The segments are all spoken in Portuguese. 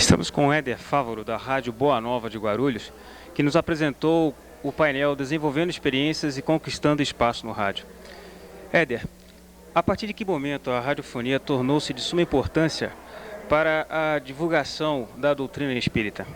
Estamos com o Éder Fávaro, da Rádio Boa Nova de Guarulhos, que nos apresentou o painel Desenvolvendo Experiências e Conquistando Espaço no Rádio. Éder, a partir de que momento a radiofonia tornou-se de suma importância para a divulgação da doutrina espírita?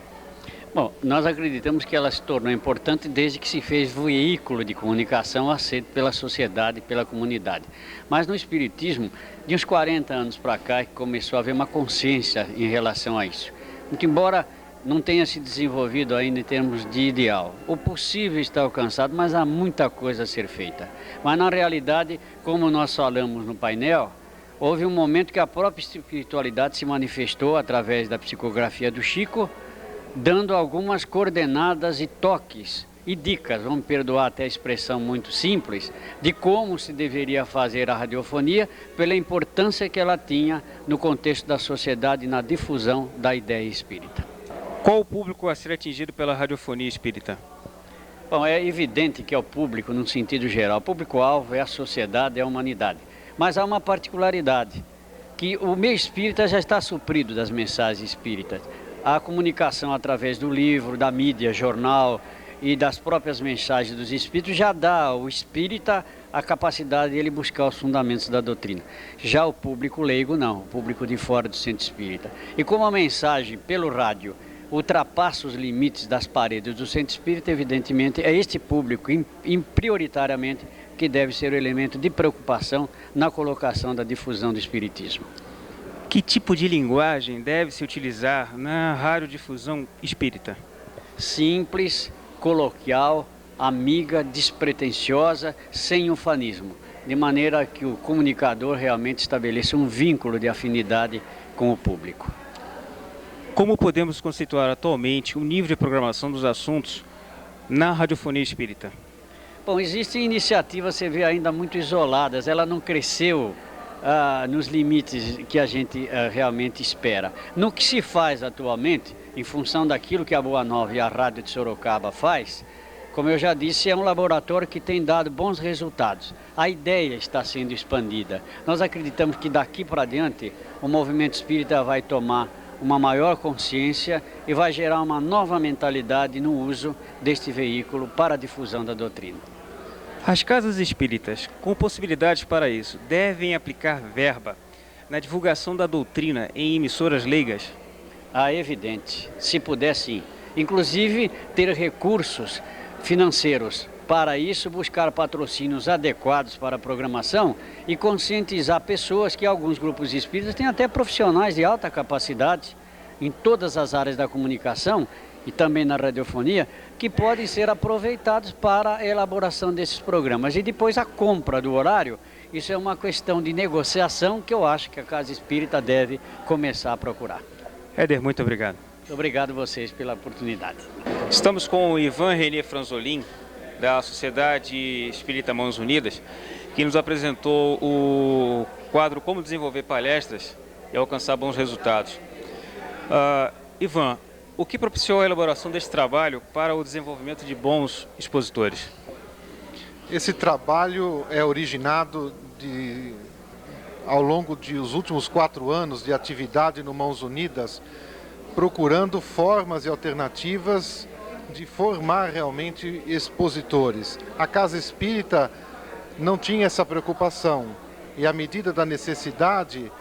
Bom, nós acreditamos que ela se tornou importante desde que se fez veículo de comunicação aceito pela sociedade e pela comunidade. Mas no Espiritismo, de uns 40 anos para cá, começou a haver uma consciência em relação a isso. Muito embora não tenha se desenvolvido ainda em termos de ideal. O possível está alcançado, mas há muita coisa a ser feita. Mas na realidade, como nós falamos no painel, houve um momento que a própria espiritualidade se manifestou através da psicografia do Chico, dando algumas coordenadas e toques e dicas, vamos perdoar até a expressão muito simples, de como se deveria fazer a radiofonia pela importância que ela tinha no contexto da sociedade e na difusão da ideia espírita. Qual o público a ser atingido pela radiofonia espírita? Bom, é evidente que é o público no sentido geral. O público-alvo é a sociedade, é a humanidade. Mas há uma particularidade, que o meio espírita já está suprido das mensagens espíritas. A comunicação através do livro, da mídia, jornal e das próprias mensagens dos espíritos já dá ao espírita a capacidade de ele buscar os fundamentos da doutrina. Já o público leigo não, o público de fora do centro espírita. E como a mensagem pelo rádio ultrapassa os limites das paredes do centro espírita, evidentemente é este público prioritariamente que deve ser o elemento de preocupação na colocação da difusão do espiritismo. Que tipo de linguagem deve-se utilizar na radiodifusão espírita? Simples, coloquial, amiga, despretensiosa, sem ufanismo, de maneira que o comunicador realmente estabeleça um vínculo de afinidade com o público. Como podemos conceituar atualmente o nível de programação dos assuntos na radiofonia espírita? Bom, existem iniciativas, você vê, ainda muito isoladas, ela não cresceu nos limites que a gente realmente espera. No que se faz atualmente, em função daquilo que a Boa Nova e a Rádio de Sorocaba faz, como eu já disse, é um laboratório que tem dado bons resultados. A ideia está sendo expandida. Nós acreditamos que daqui para diante o movimento espírita vai tomar uma maior consciência e vai gerar uma nova mentalidade no uso deste veículo para a difusão da doutrina. As casas espíritas, com possibilidades para isso, devem aplicar verba na divulgação da doutrina em emissoras leigas? É evidente, se puder sim. Inclusive ter recursos financeiros para isso, buscar patrocínios adequados para a programação e conscientizar pessoas que alguns grupos espíritas têm até profissionais de alta capacidade em todas as áreas da comunicação e também na radiofonia, que podem ser aproveitados para a elaboração desses programas. E depois a compra do horário, isso é uma questão de negociação que eu acho que a Casa Espírita deve começar a procurar. Éder, muito obrigado. Obrigado a vocês pela oportunidade. Estamos com o Ivan René Franzolin, da Sociedade Espírita Mãos Unidas, que nos apresentou o quadro Como Desenvolver Palestras e Alcançar Bons Resultados. Ivan, o que propiciou a elaboração deste trabalho para o desenvolvimento de bons expositores? Esse trabalho é originado ao longo dos últimos 4 anos de atividade no Mãos Unidas, procurando formas e alternativas de formar realmente expositores. A Casa Espírita não tinha essa preocupação e, à medida da necessidade,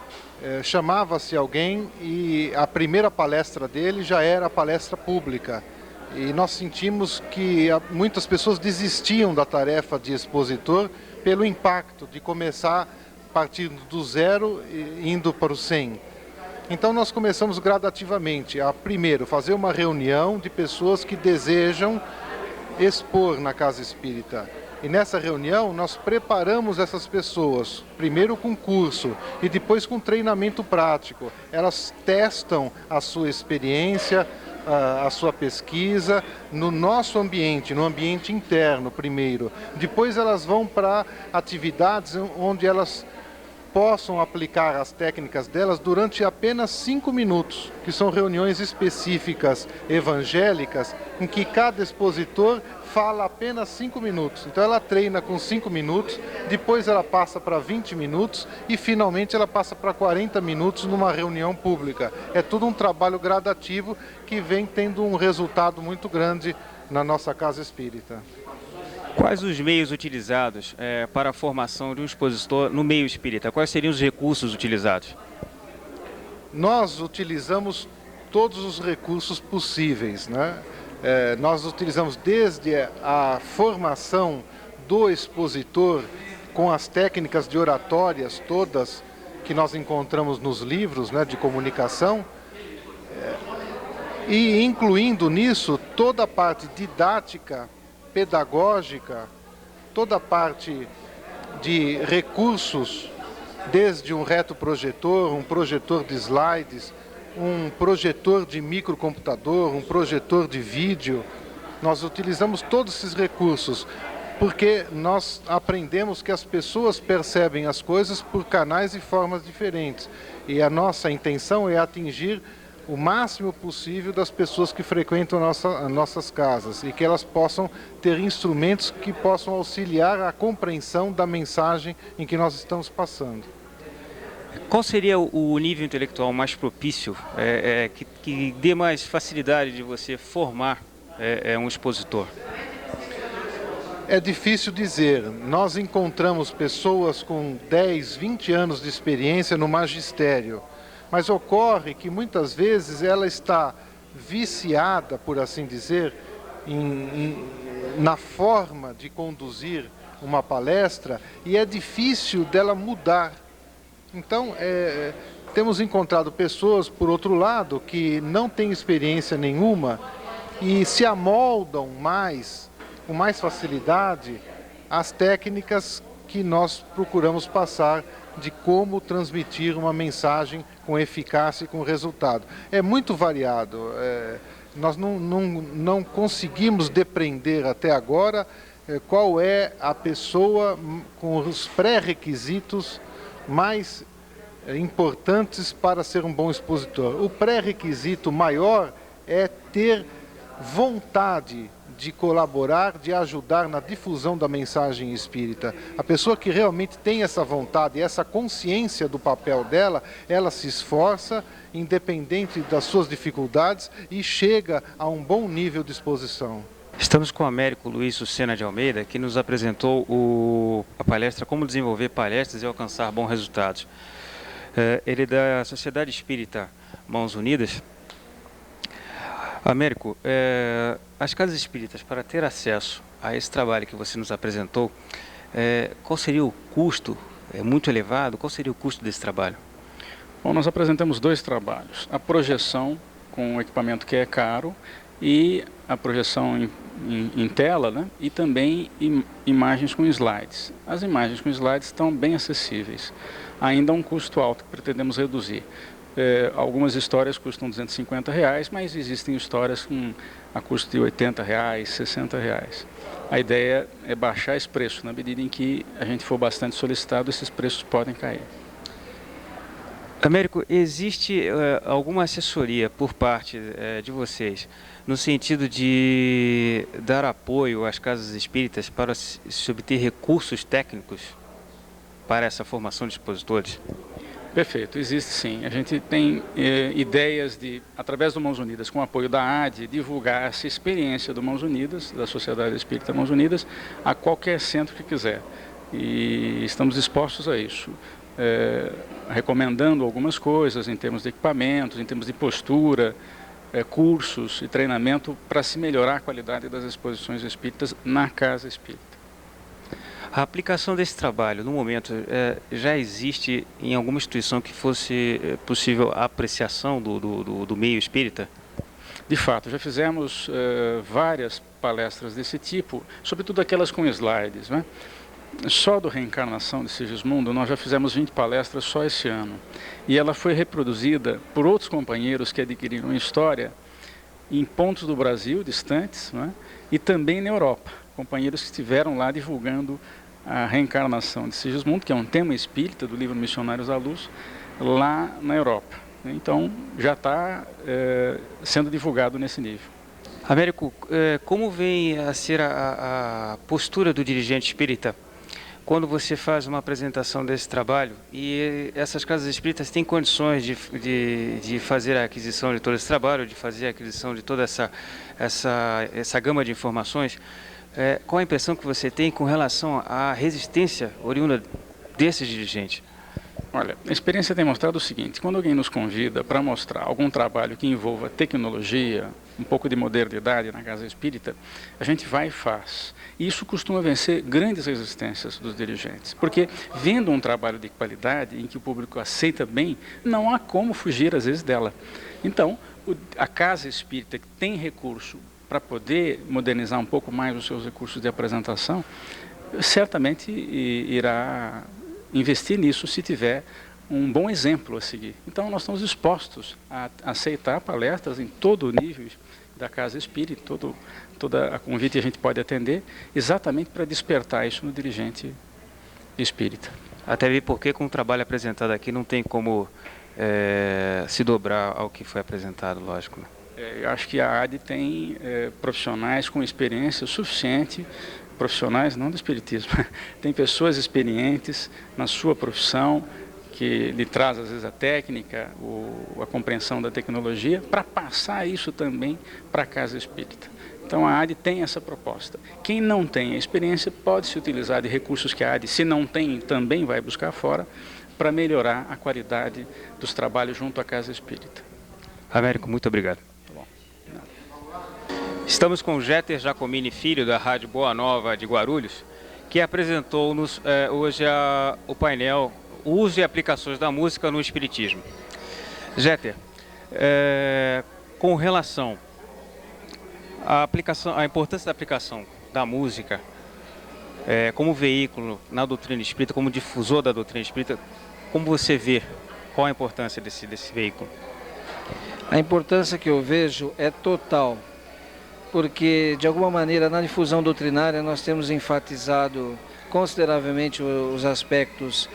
chamava-se alguém e a primeira palestra dele já era a palestra pública. E nós sentimos que muitas pessoas desistiam da tarefa de expositor pelo impacto de começar partindo do 0 e indo para o 100. Então nós começamos gradativamente a, primeiro, fazer uma reunião de pessoas que desejam expor na Casa Espírita. E nessa reunião nós preparamos essas pessoas, primeiro com curso e depois com treinamento prático. Elas testam a sua experiência, a sua pesquisa no nosso ambiente, no ambiente interno primeiro. Depois elas vão para atividades onde elas possam aplicar as técnicas delas durante apenas 5 minutos, que são reuniões específicas evangélicas, em que cada expositor fala apenas 5 minutos. Então ela treina com 5 minutos, depois ela passa para 20 minutos e finalmente ela passa para 40 minutos numa reunião pública. É tudo um trabalho gradativo que vem tendo um resultado muito grande na nossa casa espírita. Quais os meios utilizados para a formação de um expositor no meio espírita? Quais seriam os recursos utilizados? Nós utilizamos todos os recursos possíveis, né? Nós utilizamos desde a formação do expositor com as técnicas de oratórias todas que nós encontramos nos livros, né, de comunicação, e incluindo nisso toda a parte didática, pedagógica, toda a parte de recursos, desde um retroprojetor, um projetor de slides, um projetor de microcomputador, um projetor de vídeo. Nós utilizamos todos esses recursos porque nós aprendemos que as pessoas percebem as coisas por canais e formas diferentes. E a nossa intenção é atingir o máximo possível das pessoas que frequentam nossas casas e que elas possam ter instrumentos que possam auxiliar a compreensão da mensagem em que nós estamos passando. Qual seria o nível intelectual mais propício, que dê mais facilidade de você formar um expositor? É difícil dizer. Nós encontramos pessoas com 10, 20 anos de experiência no magistério, mas ocorre que muitas vezes ela está viciada, por assim dizer, na forma de conduzir uma palestra e é difícil dela mudar. Então, temos encontrado pessoas, por outro lado, que não têm experiência nenhuma e se amoldam com mais facilidade, às técnicas que nós procuramos passar de como transmitir uma mensagem com eficácia e com resultado. É muito variado. Nós não conseguimos depreender até agora qual é a pessoa com os pré-requisitos mais importantes para ser um bom expositor. O pré-requisito maior é ter vontade de colaborar, de ajudar na difusão da mensagem espírita. A pessoa que realmente tem essa vontade, essa consciência do papel dela, ela se esforça, independente das suas dificuldades, e chega a um bom nível de exposição. Estamos com o Américo Luiz Sucena de Almeida, que nos apresentou a palestra Como Desenvolver Palestras e Alcançar Bons Resultados. Ele é da Sociedade Espírita Mãos Unidas. Américo, as casas espíritas, para ter acesso a esse trabalho que você nos apresentou, qual seria o custo? É muito elevado? Qual seria o custo desse trabalho? Bom, nós apresentamos 2 trabalhos. A projeção com um equipamento que é caro e a projeção em tela, né? E também imagens com slides. As imagens com slides estão bem acessíveis. Ainda um custo alto que pretendemos reduzir. Algumas histórias custam R$250, mas existem histórias a custo de R$80, R$60. A ideia é baixar esse preço. Na medida em que a gente for bastante solicitado, esses preços podem cair. Américo, existe alguma assessoria por parte de vocês no sentido de dar apoio às casas espíritas para se obter recursos técnicos para essa formação de expositores? Perfeito, existe sim. A gente tem ideias de, através do Mãos Unidas, com o apoio da AD, divulgar essa experiência do Mãos Unidas, da Sociedade Espírita Mãos Unidas, a qualquer centro que quiser. E estamos dispostos a isso. Recomendando algumas coisas em termos de equipamentos, em termos de postura, cursos e treinamento para se melhorar a qualidade das exposições espíritas na casa espírita. A aplicação desse trabalho, no momento, já existe em alguma instituição que fosse possível a apreciação do meio espírita? De fato, já fizemos várias palestras desse tipo, sobretudo aquelas com slides, né? Só do Reencarnação de Sigismundo, nós já fizemos 20 palestras só esse ano. E ela foi reproduzida por outros companheiros que adquiriram história em pontos do Brasil, distantes, né? E também na Europa. Companheiros que estiveram lá divulgando a reencarnação de Sigismundo, que é um tema espírita do livro Missionários à Luz, lá na Europa. Então, já está sendo divulgado nesse nível. Américo, como vem a ser a postura do dirigente espírita quando você faz uma apresentação desse trabalho e essas casas espíritas têm condições de fazer a aquisição de todo esse trabalho, de fazer a aquisição de toda essa gama de informações? Qual a impressão que você tem com relação à resistência oriunda desses dirigentes? Olha, a experiência tem mostrado o seguinte: quando alguém nos convida para mostrar algum trabalho que envolva tecnologia, um pouco de modernidade na casa espírita, a gente vai e faz. E isso costuma vencer grandes resistências dos dirigentes, porque vendo um trabalho de qualidade em que o público aceita bem, não há como fugir às vezes dela. Então, a casa espírita que tem recurso para poder modernizar um pouco mais os seus recursos de apresentação, certamente irá investir nisso se tiver um bom exemplo a seguir. Então nós estamos dispostos a aceitar palestras em todo o nível da casa espírita, toda a convite a gente pode atender, exatamente para despertar isso no dirigente espírita. Até vi porque com o trabalho apresentado aqui não tem como se dobrar ao que foi apresentado, lógico. Eu acho que a AD tem profissionais com experiência suficiente, profissionais não do espiritismo, tem pessoas experientes na sua profissão, que lhe traz às vezes a técnica, a compreensão da tecnologia, para passar isso também para a casa espírita. Então a AD tem essa proposta. Quem não tem a experiência pode se utilizar de recursos que a AD, se não tem, também vai buscar fora, para melhorar a qualidade dos trabalhos junto à casa espírita. Américo, muito obrigado. Estamos com o Jeter Giacomini Filho, da Rádio Boa Nova de Guarulhos, que apresentou-nos hoje o painel Uso e Aplicações da Música no Espiritismo. Jeter, com relação à importância da aplicação da música como veículo na doutrina espírita, como difusor da doutrina espírita, como você vê, qual a importância desse veículo? A importância que eu vejo é total, porque de alguma maneira na difusão doutrinária nós temos enfatizado consideravelmente os aspectos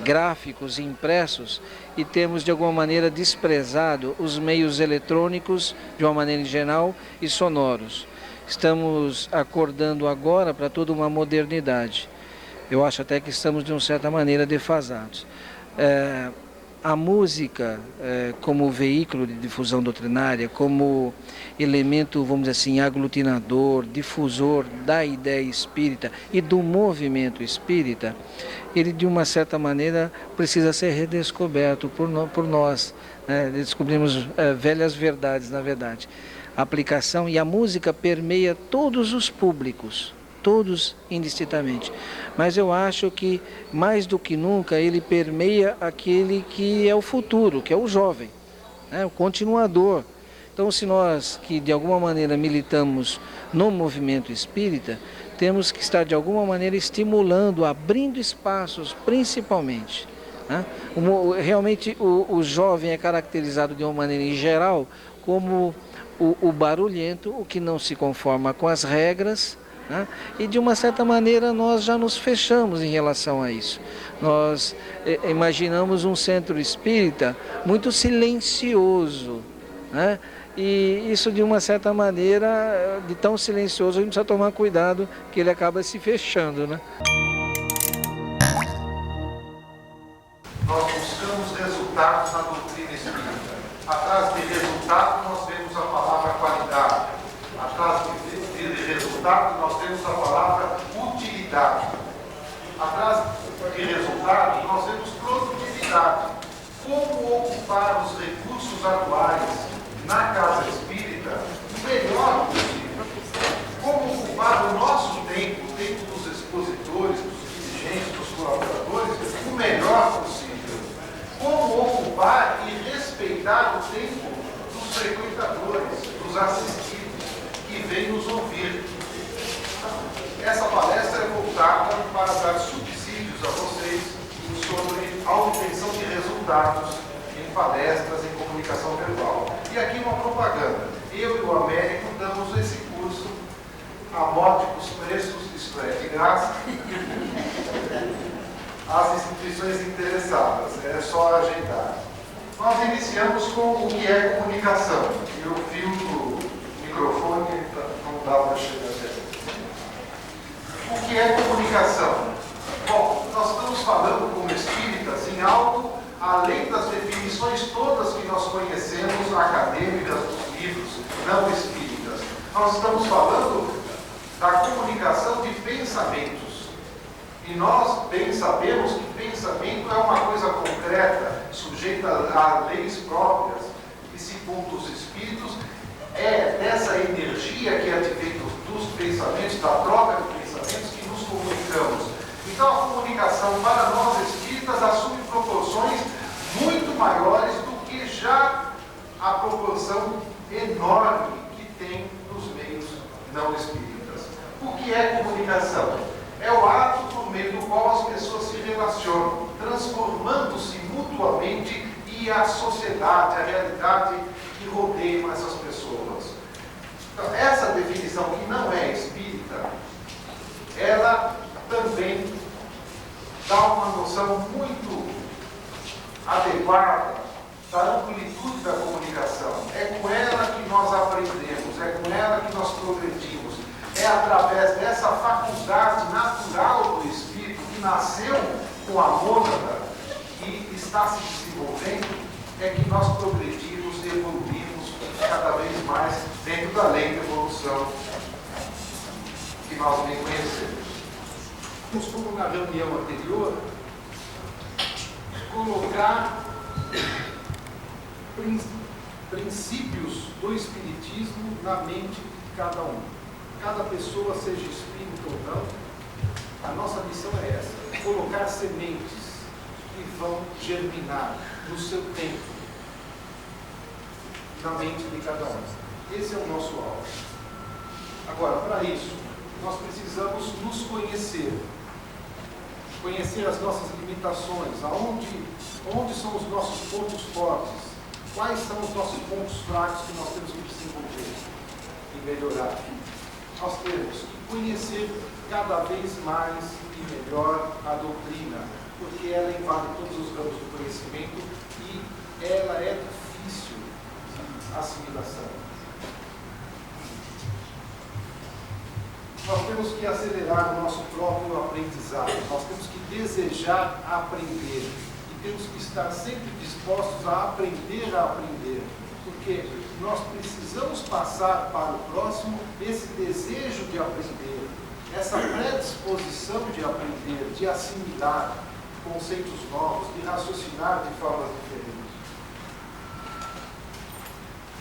gráficos e impressos e temos de alguma maneira desprezado os meios eletrônicos de uma maneira em geral e sonoros. Estamos acordando agora para toda uma modernidade. Eu acho até que estamos de uma certa maneira defasados. A música como veículo de difusão doutrinária, como elemento, vamos dizer assim, aglutinador, difusor da ideia espírita e do movimento espírita, ele de uma certa maneira precisa ser redescoberto por nós. Descobrimos velhas verdades, na verdade. A aplicação e a música permeia todos os públicos, todos indistintamente. Mas eu acho que, mais do que nunca, ele permeia aquele que é o futuro, que é o jovem, o continuador. Então, se nós que de alguma maneira militamos no movimento espírita, temos que estar de alguma maneira estimulando, abrindo espaços, principalmente. Realmente o jovem é caracterizado de uma maneira em geral como o barulhento, o que não se conforma com as regras, e de uma certa maneira nós já nos fechamos em relação a isso. Nós imaginamos um centro espírita muito silencioso, e isso de uma certa maneira, de tão silencioso, a gente precisa tomar cuidado que ele acaba se fechando. Nós buscamos resultados na doutrina espírita. Atrás de resultado nós vemos a palavra qualidade. Atrás de resultado nós temos a palavra utilidade. Atrás de resultado nós temos produtividade. Como ocupar os recursos atuais na casa espírita o melhor possível? Como ocupar o nosso tempo, o tempo dos expositores, dos dirigentes, dos colaboradores, o melhor possível? Como ocupar e respeitar o tempo dos frequentadores, dos assistidos, que vêm nos ouvir? Essa palestra é voltada para dar subsídios a vocês sobre a obtenção de resultados em palestras, em comunicação verbal. E aqui uma propaganda. Eu e o Américo damos esse curso a módicos preços isto é, de graça, às instituições interessadas. É só agendar. Nós iniciamos com o que é comunicação. E o fio do microfone não dá para chegar até. O que é comunicação? Bom, nós estamos falando como espíritas em algo além das definições todas que nós conhecemos acadêmicas dos livros não espíritas. Nós estamos falando da comunicação de pensamentos. E nós bem sabemos que pensamento é uma coisa concreta, sujeita a leis próprias, e segundo os espíritos, é dessa energia que advém dos pensamentos, da troca de pensamentos, que nos comunicamos. Então a comunicação para nós espíritas assume proporções muito maiores do que já a proporção enorme que tem nos meios não espíritas. O que é comunicação? É o ato por meio do qual as pessoas se relacionam, transformando-se mutuamente e a sociedade, a realidade que rodeiam essas pessoas. Então, essa definição que não é espírita, ela também dá uma noção muito adequada da amplitude da comunicação. É com ela que nós aprendemos, é com ela que nós progredimos. É através dessa faculdade natural do espírito que nasceu com a mônada e está se desenvolvendo, é que nós progredimos e evoluímos cada vez mais dentro da lei de evolução que nós bem conhecemos. Costumo, na reunião anterior, colocar princípios do espiritismo na mente de cada um. Cada pessoa, seja espírita ou não, a nossa missão é essa: colocar sementes que vão germinar no seu tempo na mente de cada um. Esse é o nosso alvo. Agora, para isso, nós precisamos nos conhecer as nossas limitações, onde são os nossos pontos fortes, quais são os nossos pontos fracos que nós temos que desenvolver e melhorar. Nós temos que conhecer cada vez mais e melhor a doutrina, porque ela invade todos os ramos do conhecimento e ela é difícil de assimilação. Nós temos que acelerar o nosso próprio aprendizado, nós temos que desejar aprender e temos que estar sempre dispostos a aprender, porque nós precisamos passar para o próximo esse desejo de aprender, essa predisposição de aprender, de assimilar conceitos novos, de raciocinar de formas diferentes.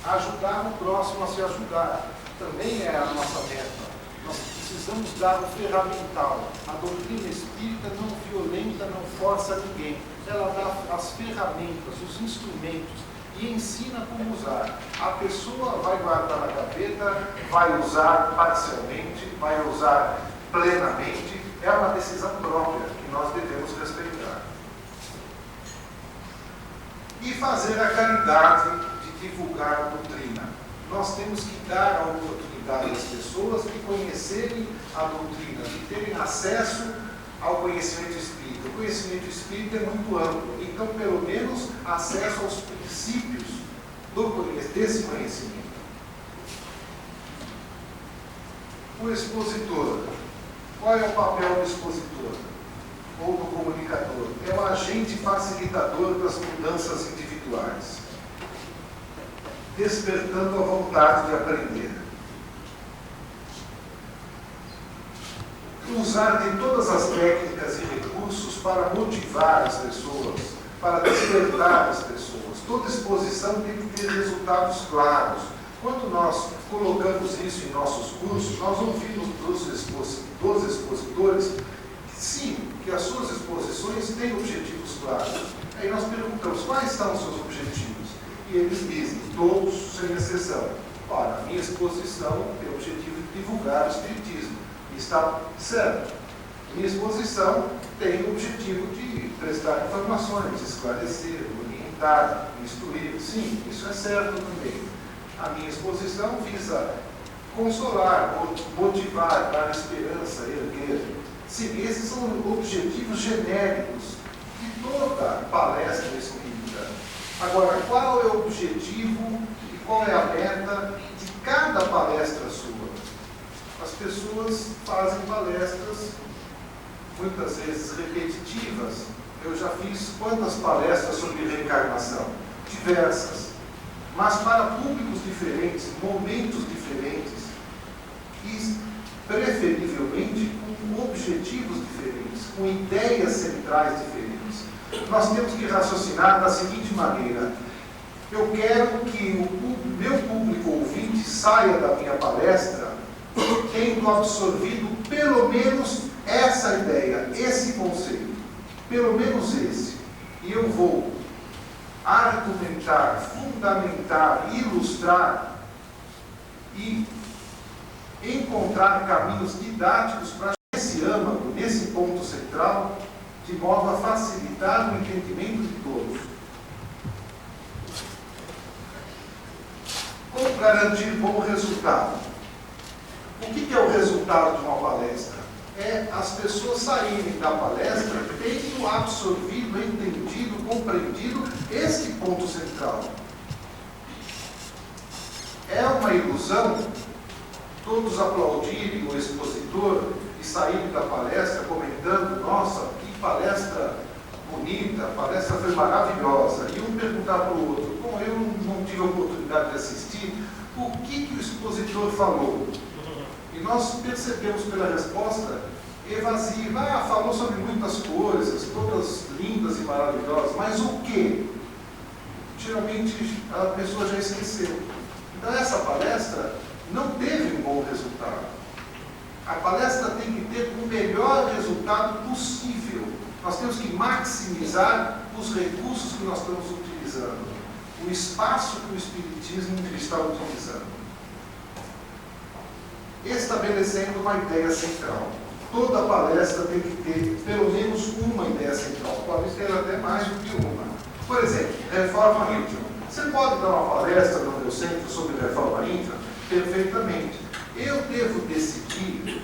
Ajudar o próximo a se ajudar também é a nossa meta. Nós precisamos dar o ferramental. A doutrina espírita não violenta, não força ninguém. Ela dá as ferramentas, os instrumentos e ensina como usar. A pessoa vai guardar na gaveta, vai usar parcialmente, vai usar plenamente. É uma decisão própria que nós devemos respeitar. E fazer a caridade de divulgar a doutrina. Nós temos que dar a oportunidade às pessoas de conhecerem a doutrina, de terem acesso ao conhecimento espírita. O conhecimento espírita é muito amplo, então, pelo menos, acesso aos princípios desse conhecimento. O expositor. Qual é o papel do expositor? Ou do comunicador? É um agente facilitador das mudanças individuais, despertando a vontade de aprender. Usar de todas as técnicas e recursos para motivar as pessoas, para despertar as pessoas. Toda exposição tem que ter resultados claros. Quando nós colocamos isso em nossos cursos, nós ouvimos dos expositores, sim, que as suas exposições têm objetivos claros. Aí nós perguntamos, quais são os seus objetivos? E eles dizem, todos sem exceção. Ora, a minha exposição tem o objetivo de divulgar o espiritismo. Está certo. Minha exposição tem o objetivo de prestar informações, esclarecer, orientar, instruir. Sim, isso é certo também. A minha exposição visa consolar, motivar, dar esperança, erguer. Sim, esses são objetivos genéricos de toda palestra espírita. Agora, qual é o objetivo e qual é a meta de cada palestra sua? As pessoas fazem palestras, muitas vezes repetitivas. Eu já fiz quantas palestras sobre reencarnação? Diversas. Mas para públicos diferentes, momentos diferentes e, preferivelmente, com objetivos diferentes, com ideias centrais diferentes. Nós temos que raciocinar da seguinte maneira: eu quero que o meu público ouvinte saia da minha palestra tendo absorvido pelo menos essa ideia, esse conceito, pelo menos esse. E eu vou argumentar, fundamentar, ilustrar e encontrar caminhos didáticos para esse âmago, nesse ponto central, de modo a facilitar o entendimento de todos. Como garantir bom resultado? O que é o resultado de uma palestra? É as pessoas saírem da palestra tendo absorvido, entendido, compreendido este ponto central. É uma ilusão todos aplaudirem o expositor e saírem da palestra comentando: nossa, que palestra bonita, a palestra foi maravilhosa. E um perguntar para o outro: bom, eu não tive a oportunidade de assistir, o que o expositor falou? E nós percebemos pela resposta evasiva: falou sobre muitas coisas, todas lindas e maravilhosas, mas o quê? Geralmente a pessoa já esqueceu. Então essa palestra não teve um bom resultado. A palestra tem que ter o melhor resultado possível. Nós temos que maximizar os recursos que nós estamos utilizando, o espaço que o Espiritismo está utilizando, estabelecendo uma ideia central. Toda palestra tem que ter pelo menos uma ideia central, pode ter até mais do que uma. Por exemplo, reforma íntima. Você pode dar uma palestra no meu centro sobre reforma íntima? Perfeitamente. Eu devo decidir,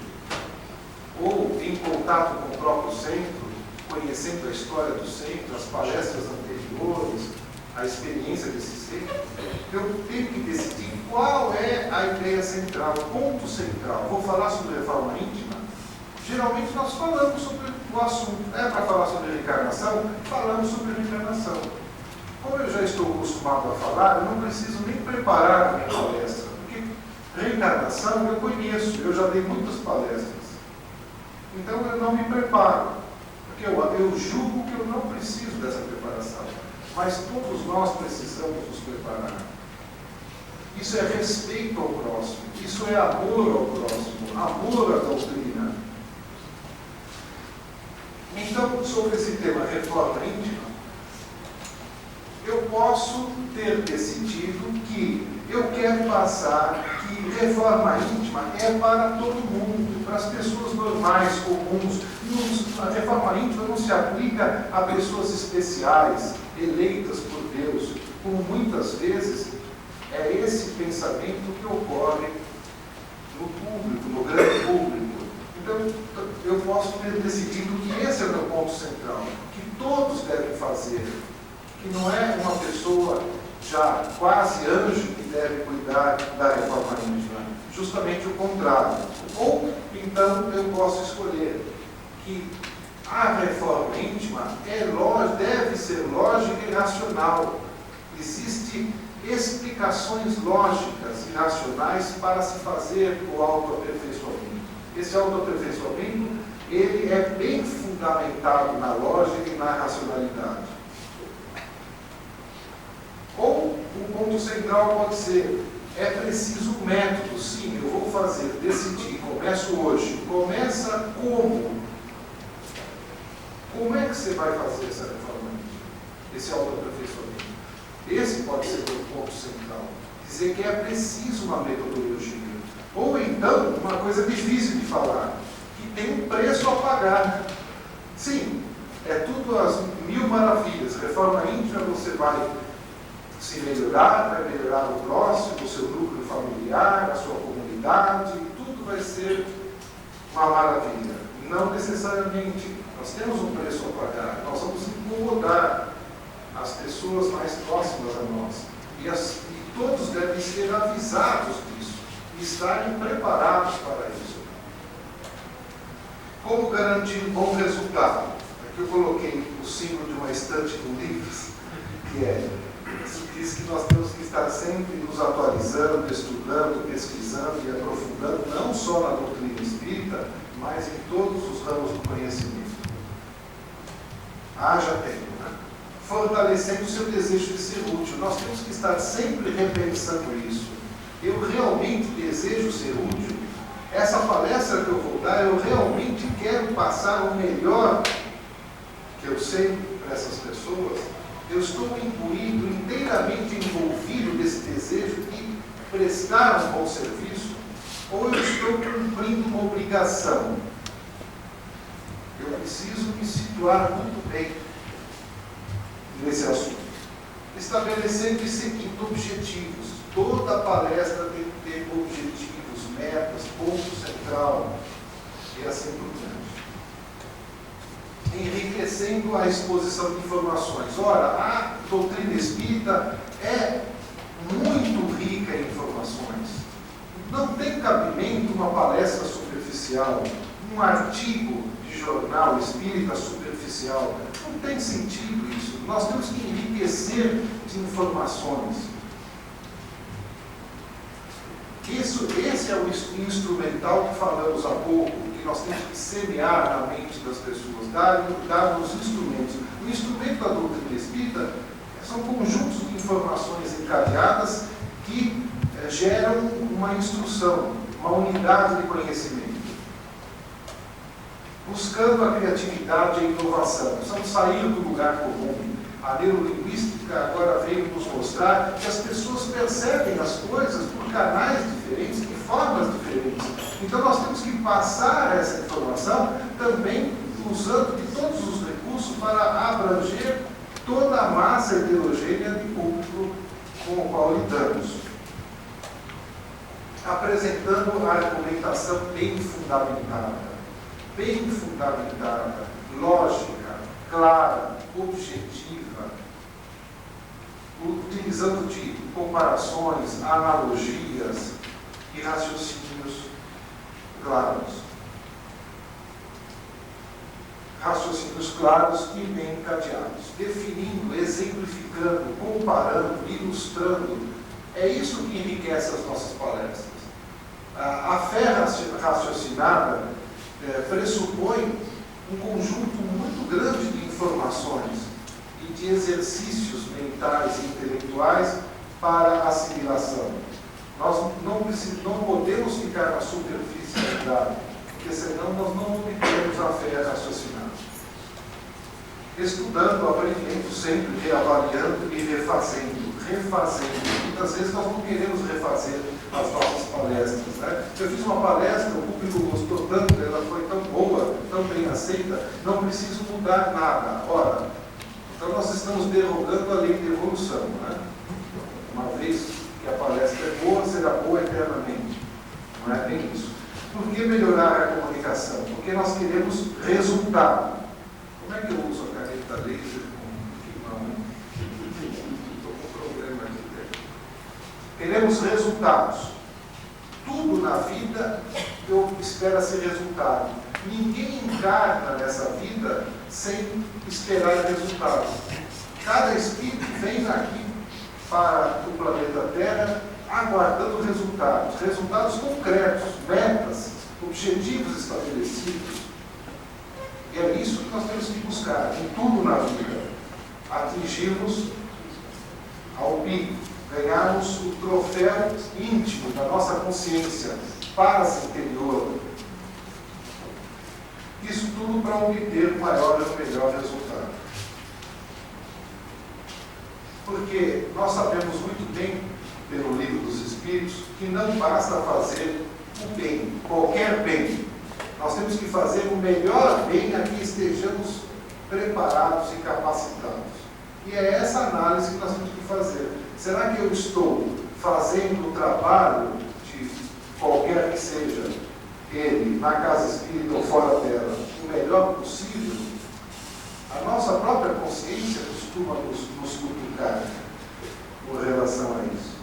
ou em contato com o próprio centro, conhecendo a história do centro, as palestras anteriores, a experiência desse centro, eu tenho que decidir qual é a ideia central, o ponto central. Vou falar sobre reforma íntima? Geralmente nós falamos sobre o assunto. É para falar sobre reencarnação? Falamos sobre reencarnação. Como eu já estou acostumado a falar, eu não preciso nem preparar a minha palestra, porque reencarnação eu conheço, eu já dei muitas palestras. Então eu não me preparo, porque eu julgo que eu não preciso dessa preparação. Mas todos nós precisamos nos preparar. Isso é respeito ao próximo, isso é amor ao próximo, amor à doutrina. Então, sobre esse tema reforma íntima, eu posso ter decidido que eu quero passar que reforma íntima é para todo mundo, para as pessoas normais, comuns. A reforma íntima não se aplica a pessoas especiais, eleitas por Deus, como muitas vezes é esse pensamento que ocorre no público, no grande público. Então, eu posso ter decidido que esse é o meu ponto central, que todos devem fazer, que não é uma pessoa já quase anjo que deve cuidar da reforma íntima, justamente o contrário. Ou, então, eu posso escolher que a reforma íntima deve ser lógica e racional. Existem explicações lógicas e racionais para se fazer o autoaperfeiçoamento. Esse autoaperfeiçoamento, ele é bem fundamentado na lógica e na racionalidade. Ou o ponto central pode ser: é preciso um método, sim, eu vou fazer, decidir, começo hoje. Começa como? Como é que você vai fazer essa reforma íntima? Esse autoaperfeiçoamento? Esse pode ser o ponto central. Dizer que é preciso uma metodologia. Ou então, uma coisa difícil de falar, que tem um preço a pagar. Sim, é tudo as mil maravilhas. Reforma íntima, você vai se melhorar, vai melhorar o próximo, o seu núcleo familiar, a sua comunidade. tranquilidade, tudo vai ser uma maravilha. Não necessariamente. Nós temos um preço a pagar, nós vamos incomodar as pessoas mais próximas a nós. E todos devem ser avisados disso e estarem preparados para isso. Como garantir um bom resultado? Aqui eu coloquei o símbolo de uma estante com livros, que diz que nós temos que estar sempre nos atualizando, estudando, pesquisando e aprofundando, não só na doutrina espírita, mas em todos os ramos do conhecimento. Haja tempo, né? Fortalecendo o seu desejo de ser útil. Nós temos que estar sempre repensando isso. Eu realmente desejo ser útil? Essa palestra que eu vou dar, eu realmente quero passar o melhor que eu sei para essas pessoas? Eu estou imbuído, inteiramente envolvido nesse desejo de prestar um bom serviço? Ou eu estou cumprindo uma obrigação? Eu preciso me situar muito bem nesse assunto. Estabelecendo e seguindo objetivos. Toda palestra tem que ter objetivos, metas, ponto central e assim por diante. Enriquecendo a exposição de informações. Ora, a doutrina espírita é muito rica em informações. Não tem cabimento uma palestra superficial, um artigo de jornal espírita superficial. Não tem sentido isso. Nós temos que enriquecer de informações. Esse é o instrumental que falamos há pouco, que nós temos que semear na mente das pessoas, dar os instrumentos. O instrumento da doutrina espírita são conjuntos de informações encadeadas que geram uma instrução, uma unidade de conhecimento. Buscando a criatividade e a inovação. Precisamos sair do lugar comum. A neurolinguística agora veio nos mostrar que as pessoas percebem as coisas por canais diferentes, de formas diferentes. Então nós temos que passar essa informação também usando de todos os recursos para abranger toda a massa heterogênea de público com o qual lidamos. Apresentando a argumentação bem fundamentada, lógica, clara, objetiva, utilizando de comparações, analogias e raciocínios claros. Raciocínios claros e bem encadeados, definindo, exemplificando, comparando, ilustrando. É isso que enriquece as nossas palestras. A fé raciocinada pressupõe um conjunto muito grande de informações e de exercícios mentais e intelectuais para assimilação. Nós não podemos ficar na superfície da verdade, porque senão nós não obtemos a fé raciocinada. Estudando, aprendendo sempre, reavaliando e refazendo. Muitas vezes nós não queremos refazer as nossas palestras, né? Eu fiz uma palestra, o público gostou tanto, ela foi tão boa, tão bem aceita, não preciso mudar nada. Ora, então nós estamos derrogando a lei de evolução, né? Uma vez que a palestra é boa, será boa eternamente. Não é bem isso. Por que melhorar a comunicação? Porque nós queremos resultado. Como é que eu uso a caneta laser com mão? Estou com problema aqui. Queremos resultados. Tudo na vida espera-se resultado. Ninguém encarna nessa vida sem esperar resultados. Cada espírito vem aqui para o planeta Terra aguardando resultados concretos, metas, objetivos estabelecidos. E é isso que nós temos que buscar em tudo na vida. Atingirmos ao pico, ganharmos o troféu íntimo da nossa consciência, paz interior. Isso tudo para obter o maior e o melhor resultado. Porque nós sabemos muito bem, pelo Livro dos Espíritos, que não basta fazer o bem, qualquer bem. Nós temos que fazer o melhor bem a que estejamos preparados e capacitados. E é essa análise que nós temos que fazer. Será que eu estou fazendo o trabalho de qualquer quer que seja ele, na casa espírita ou fora dela, o melhor possível, a nossa própria consciência costuma nos cutucar com relação a isso,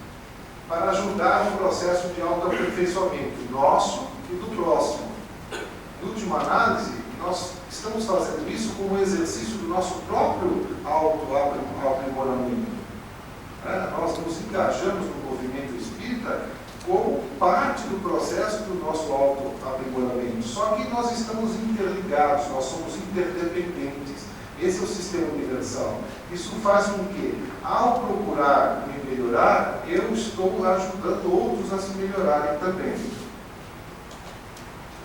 para ajudar no processo de autoaperfeiçoamento nosso e do próximo. Em última análise, nós estamos fazendo isso como exercício do nosso próprio autoaprimoramento. Nós nos engajamos no movimento espírita como parte do processo do nosso autoaprimoramento. Só que nós estamos interligados, nós somos interdependentes. Esse é o sistema universal. Isso faz com que, ao procurar me melhorar, eu estou ajudando outros a se melhorarem também.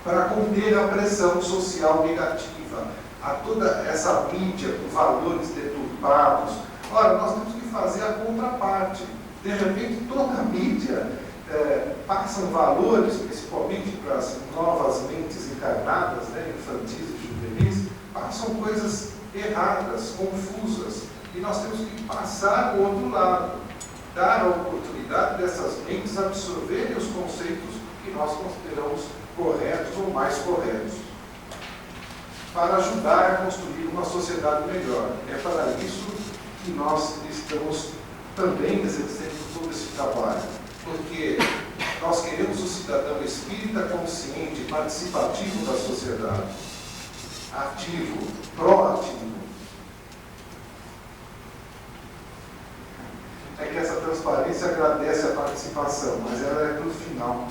Para conter a pressão social negativa, a toda essa mídia com valores deturpados. Ora, nós temos que fazer a contraparte. De repente, toda a mídia passam valores, principalmente para as novas mentes encarnadas, infantis e juvenis, passam coisas erradas, confusas. E nós temos que passar o outro lado, dar a oportunidade dessas mentes absorverem os conceitos que nós consideramos corretos ou mais corretos, para ajudar a construir uma sociedade melhor. É para isso que nós estamos também exercendo todo esse trabalho, porque nós queremos o cidadão espírita consciente, participativo da sociedade, ativo, proativo. É que essa transparência agradece a participação, mas ela é para o final.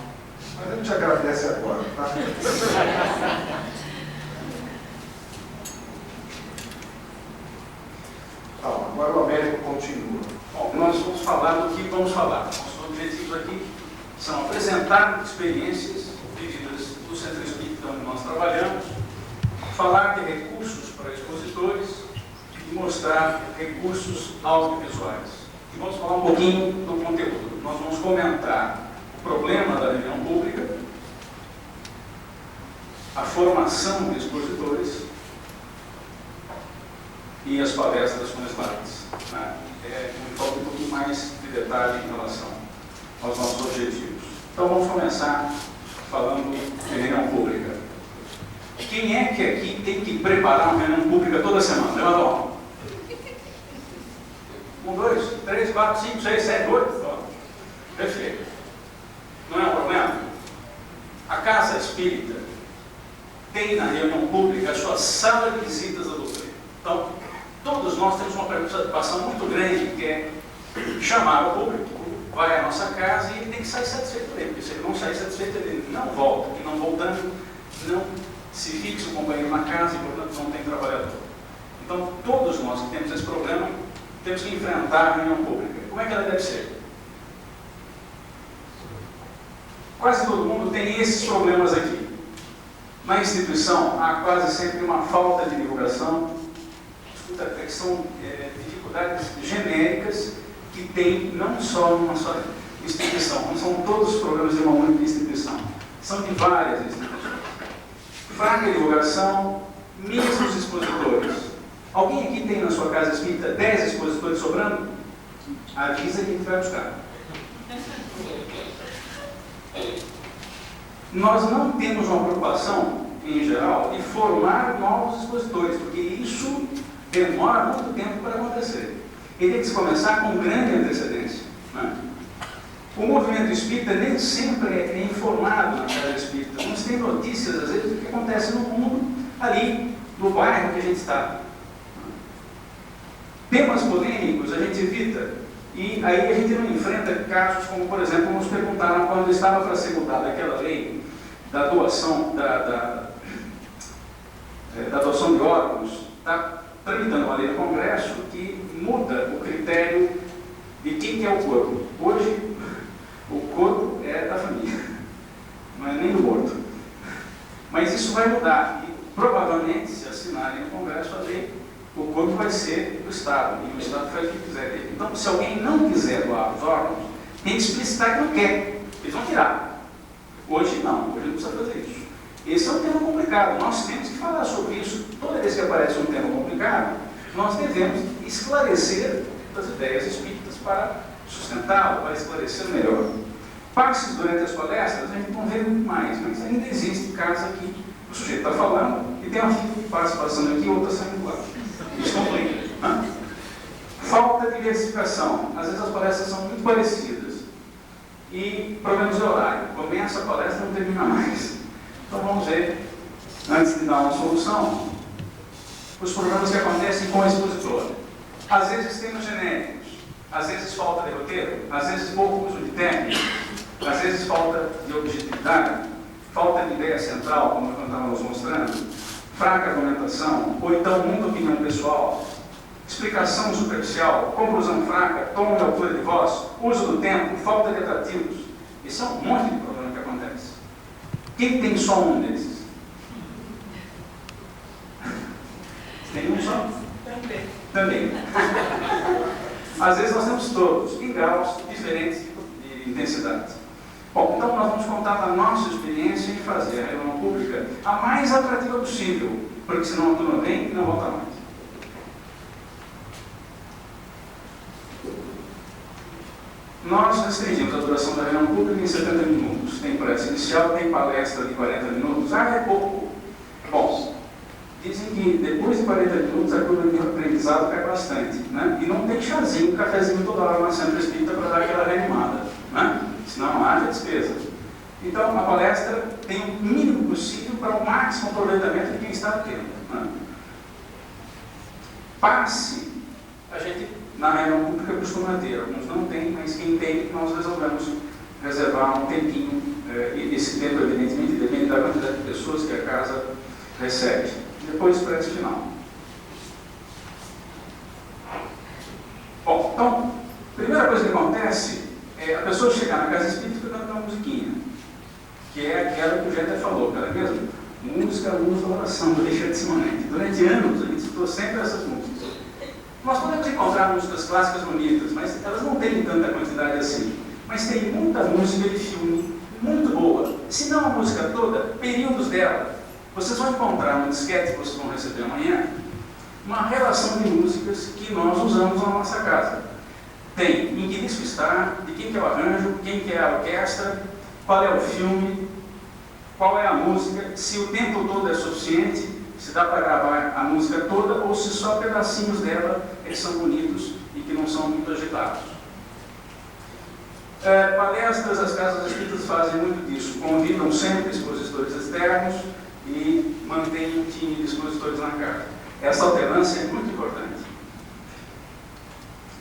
Mas a gente agradece agora, tá? Agora o Américo continua. Bom, nós vamos falar do que vamos falar. Nossos objetivos aqui são apresentar experiências vividas do Centro Espírita onde nós trabalhamos, falar de recursos para expositores e mostrar recursos audiovisuais. E vamos falar um pouquinho do conteúdo. Nós vamos comentar o problema da reunião pública, a formação de expositores e as palestras com slides. Falta um pouquinho mais de detalhe em relação aos nossos objetivos. Então vamos começar falando de reunião pública. Quem é que aqui tem que preparar uma reunião pública toda semana? Levanta a mão. 1, 2, 3, 4, 5, 6, 7, 8. Perfeito. Não é um problema? A Casa Espírita tem na reunião pública a sua sala de visitas da doutrina. Então, todos nós temos uma preocupação muito grande, que é chamar o público, vai à nossa casa e ele tem que sair satisfeito dele, porque se ele não sair satisfeito dele, não volta, e não voltando, não se fixa o companheiro na casa e, portanto, não tem trabalhador. Então, todos nós que temos esse problema, temos que enfrentar a reunião pública. Como é que ela deve ser? Quase todo mundo tem esses problemas aqui. Na instituição, há quase sempre uma falta de divulgação, que são dificuldades genéricas que tem não só numa só instituição, não são todos os problemas de uma única instituição, são de várias instituições. Fraca divulgação, mesmo os expositores. Alguém aqui tem na sua casa espírita 10 expositores sobrando? Avisa que a gente vai buscar. Nós não temos uma preocupação, em geral, de formar novos expositores, porque isso demora muito tempo para acontecer. E tem que se começar com grande antecedência. Né? O movimento espírita nem sempre é informado na casa espírita. Nós temos notícias, às vezes, do que acontece no mundo, ali, no bairro que a gente está. Temas polêmicos a gente evita. E aí a gente não enfrenta casos como, por exemplo, nos perguntaram quando estava para ser mudada aquela lei da doação, da doação de órgãos. Está tramitando uma lei no Congresso que muda o critério de quem que é o corpo. Hoje, o corpo é da família, não é nem do morto. Mas isso vai mudar e provavelmente, se assinarem no Congresso a lei, o corpo vai ser do Estado e o Estado faz o que quiser dele. Então, se alguém não quiser doar os órgãos, tem que explicitar que não quer. Eles vão tirar. Hoje não, hoje não precisa fazer isso. Esse é um tema complicado, nós temos que falar sobre isso. Toda vez que aparece um tema complicado, nós devemos esclarecer as ideias espíritas para sustentá-lo, para esclarecer melhor. Passes durante as palestras, a gente não vê muito mais, mas ainda existe casa que o sujeito está falando e tem uma fila de passes passando aqui e outra saindo lá. Isso complica. Né? Falta de diversificação. Às vezes as palestras são muito parecidas. E problemas de horário. Começa a palestra e não termina mais. Então vamos ver, antes de dar uma solução, os problemas que acontecem com o expositor. Às vezes temas genéricos, às vezes falta de roteiro, às vezes pouco uso de técnica, às vezes falta de objetividade, falta de ideia central, como nós estávamos mostrando, fraca argumentação, ou então muita opinião pessoal, explicação superficial, conclusão fraca, tom e altura de voz, uso do tempo, falta de atrativos. Isso é um monte de problema que acontece. Quem tem só um desses? Tem um só? Também. Às vezes nós temos todos, em graus diferentes de intensidade. Bom, então nós vamos contar da nossa experiência em fazer a reunião pública a mais atrativa possível, porque senão a turma vem e não volta mais. Nós restringimos a duração da reunião pública em 70 minutos. Tem prece inicial, tem palestra de 40 minutos. É pouco. Bom, dizem que depois de 40 minutos a curva de aprendizado cai bastante. Né? E não tem chazinho, cafezinho toda hora na Centro Espírita para dar aquela reanimada. Né? Senão não haja despesa. Então a palestra tem o mínimo possível para o máximo aproveitamento de quem está tendo. Né? Passe, a gente na reunião pública costuma ter, alguns não tem, mas quem tem, nós resolvemos reservar um tempinho, e esse tempo evidentemente depende da quantidade de pessoas que a casa recebe. Depois prece final. Bom, então, a primeira coisa que acontece é a pessoa chegar na casa espírita cantando uma musiquinha, que é aquela que o Jeta falou, cara mesmo, música, luz da oração, do Alexandre Simonetti. Durante anos a gente citou sempre essas músicas. Nós podemos encontrar músicas clássicas bonitas, mas elas não têm tanta quantidade assim. Mas tem muita música de filme muito boa. Se não a música toda, períodos dela. Vocês vão encontrar no disquete que vocês vão receber amanhã uma relação de músicas que nós usamos na nossa casa. Tem em que disco está, de quem que é o arranjo, quem que é a orquestra, qual é o filme, qual é a música, se o tempo todo é suficiente, se dá para gravar a música toda ou se só pedacinhos dela eles são bonitos e que não são muito agitados. Palestras, as casas espíritas fazem muito disso, convidam sempre expositores externos e mantêm um time de expositores na casa. Essa alternância é muito importante.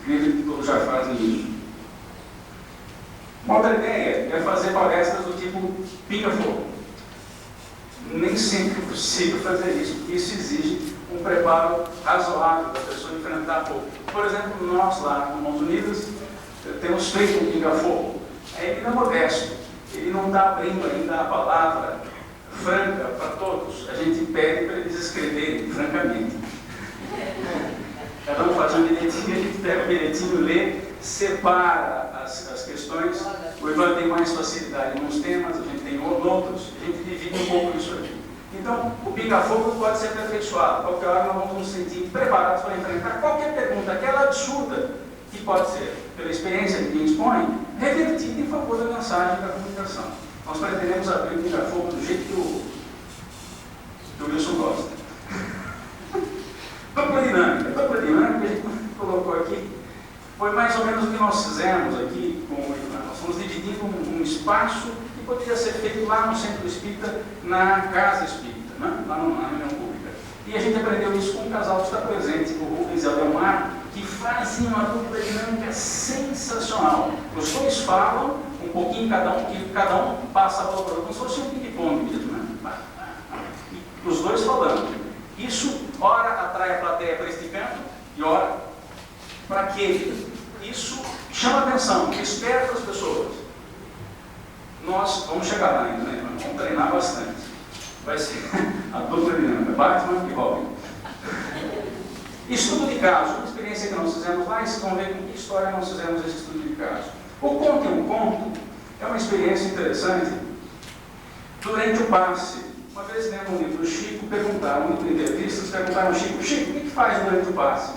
Acredito que todos já fazem isso. Uma outra ideia é fazer palestras do tipo pinga-fogo. Nem sempre é possível fazer isso, porque isso exige um preparo razoável da pessoa enfrentar fogo. Por exemplo, nós lá no Mãos Unidas temos feito um pinga-fogo. Ele não é modesto, ele não está abrindo ainda a palavra franca para todos. A gente pede para eles escreverem francamente. Cada um faz um bilhetinho, a gente pega o bilhetinho, lê, separa as questões. O Ivan tem mais facilidade em uns temas, a gente tem outros, a gente divide um pouco isso aqui. Então, o pinga-fogo pode ser aperfeiçoado. Qualquer hora nós vamos nos sentir preparados para enfrentar qualquer pergunta, aquela absurda, que pode ser, pela experiência que quem expõe, revertida em favor da mensagem da comunicação. Nós pretendemos abrir o pinga-fogo do jeito que o Wilson gosta. Dupla dinâmica que a gente colocou aqui, foi mais ou menos o que nós fizemos aqui com o Ivan. Nós fomos dividindo um espaço que poderia ser feito lá no Centro Espírita, na Casa Espírita, né? Lá na reunião pública. E a gente aprendeu isso com um casal que está presente, o Rubens e o Adelmar, que fazem uma dupla dinâmica sensacional. Os dois falam, um pouquinho cada um, que cada um passa a palavra, como se fosse um ping-pong mesmo, né? E os dois falando. Isso, ora, atrai a plateia para este canto, e ora, para aquele. Isso chama atenção, desperta as pessoas. Nós vamos chegar lá ainda, né? Vamos treinar bastante. Vai ser a dupla dinâmica, Batman e Robin. Estudo de caso, uma experiência que nós fizemos lá, e vocês vão ver com que história nós fizemos esse estudo de caso. O Conte um Conto é uma experiência interessante. Durante o passe, uma vez lendo um livro do Chico, perguntaram, um livro de entrevistas, perguntaram ao Chico, Chico, o que faz durante o passe?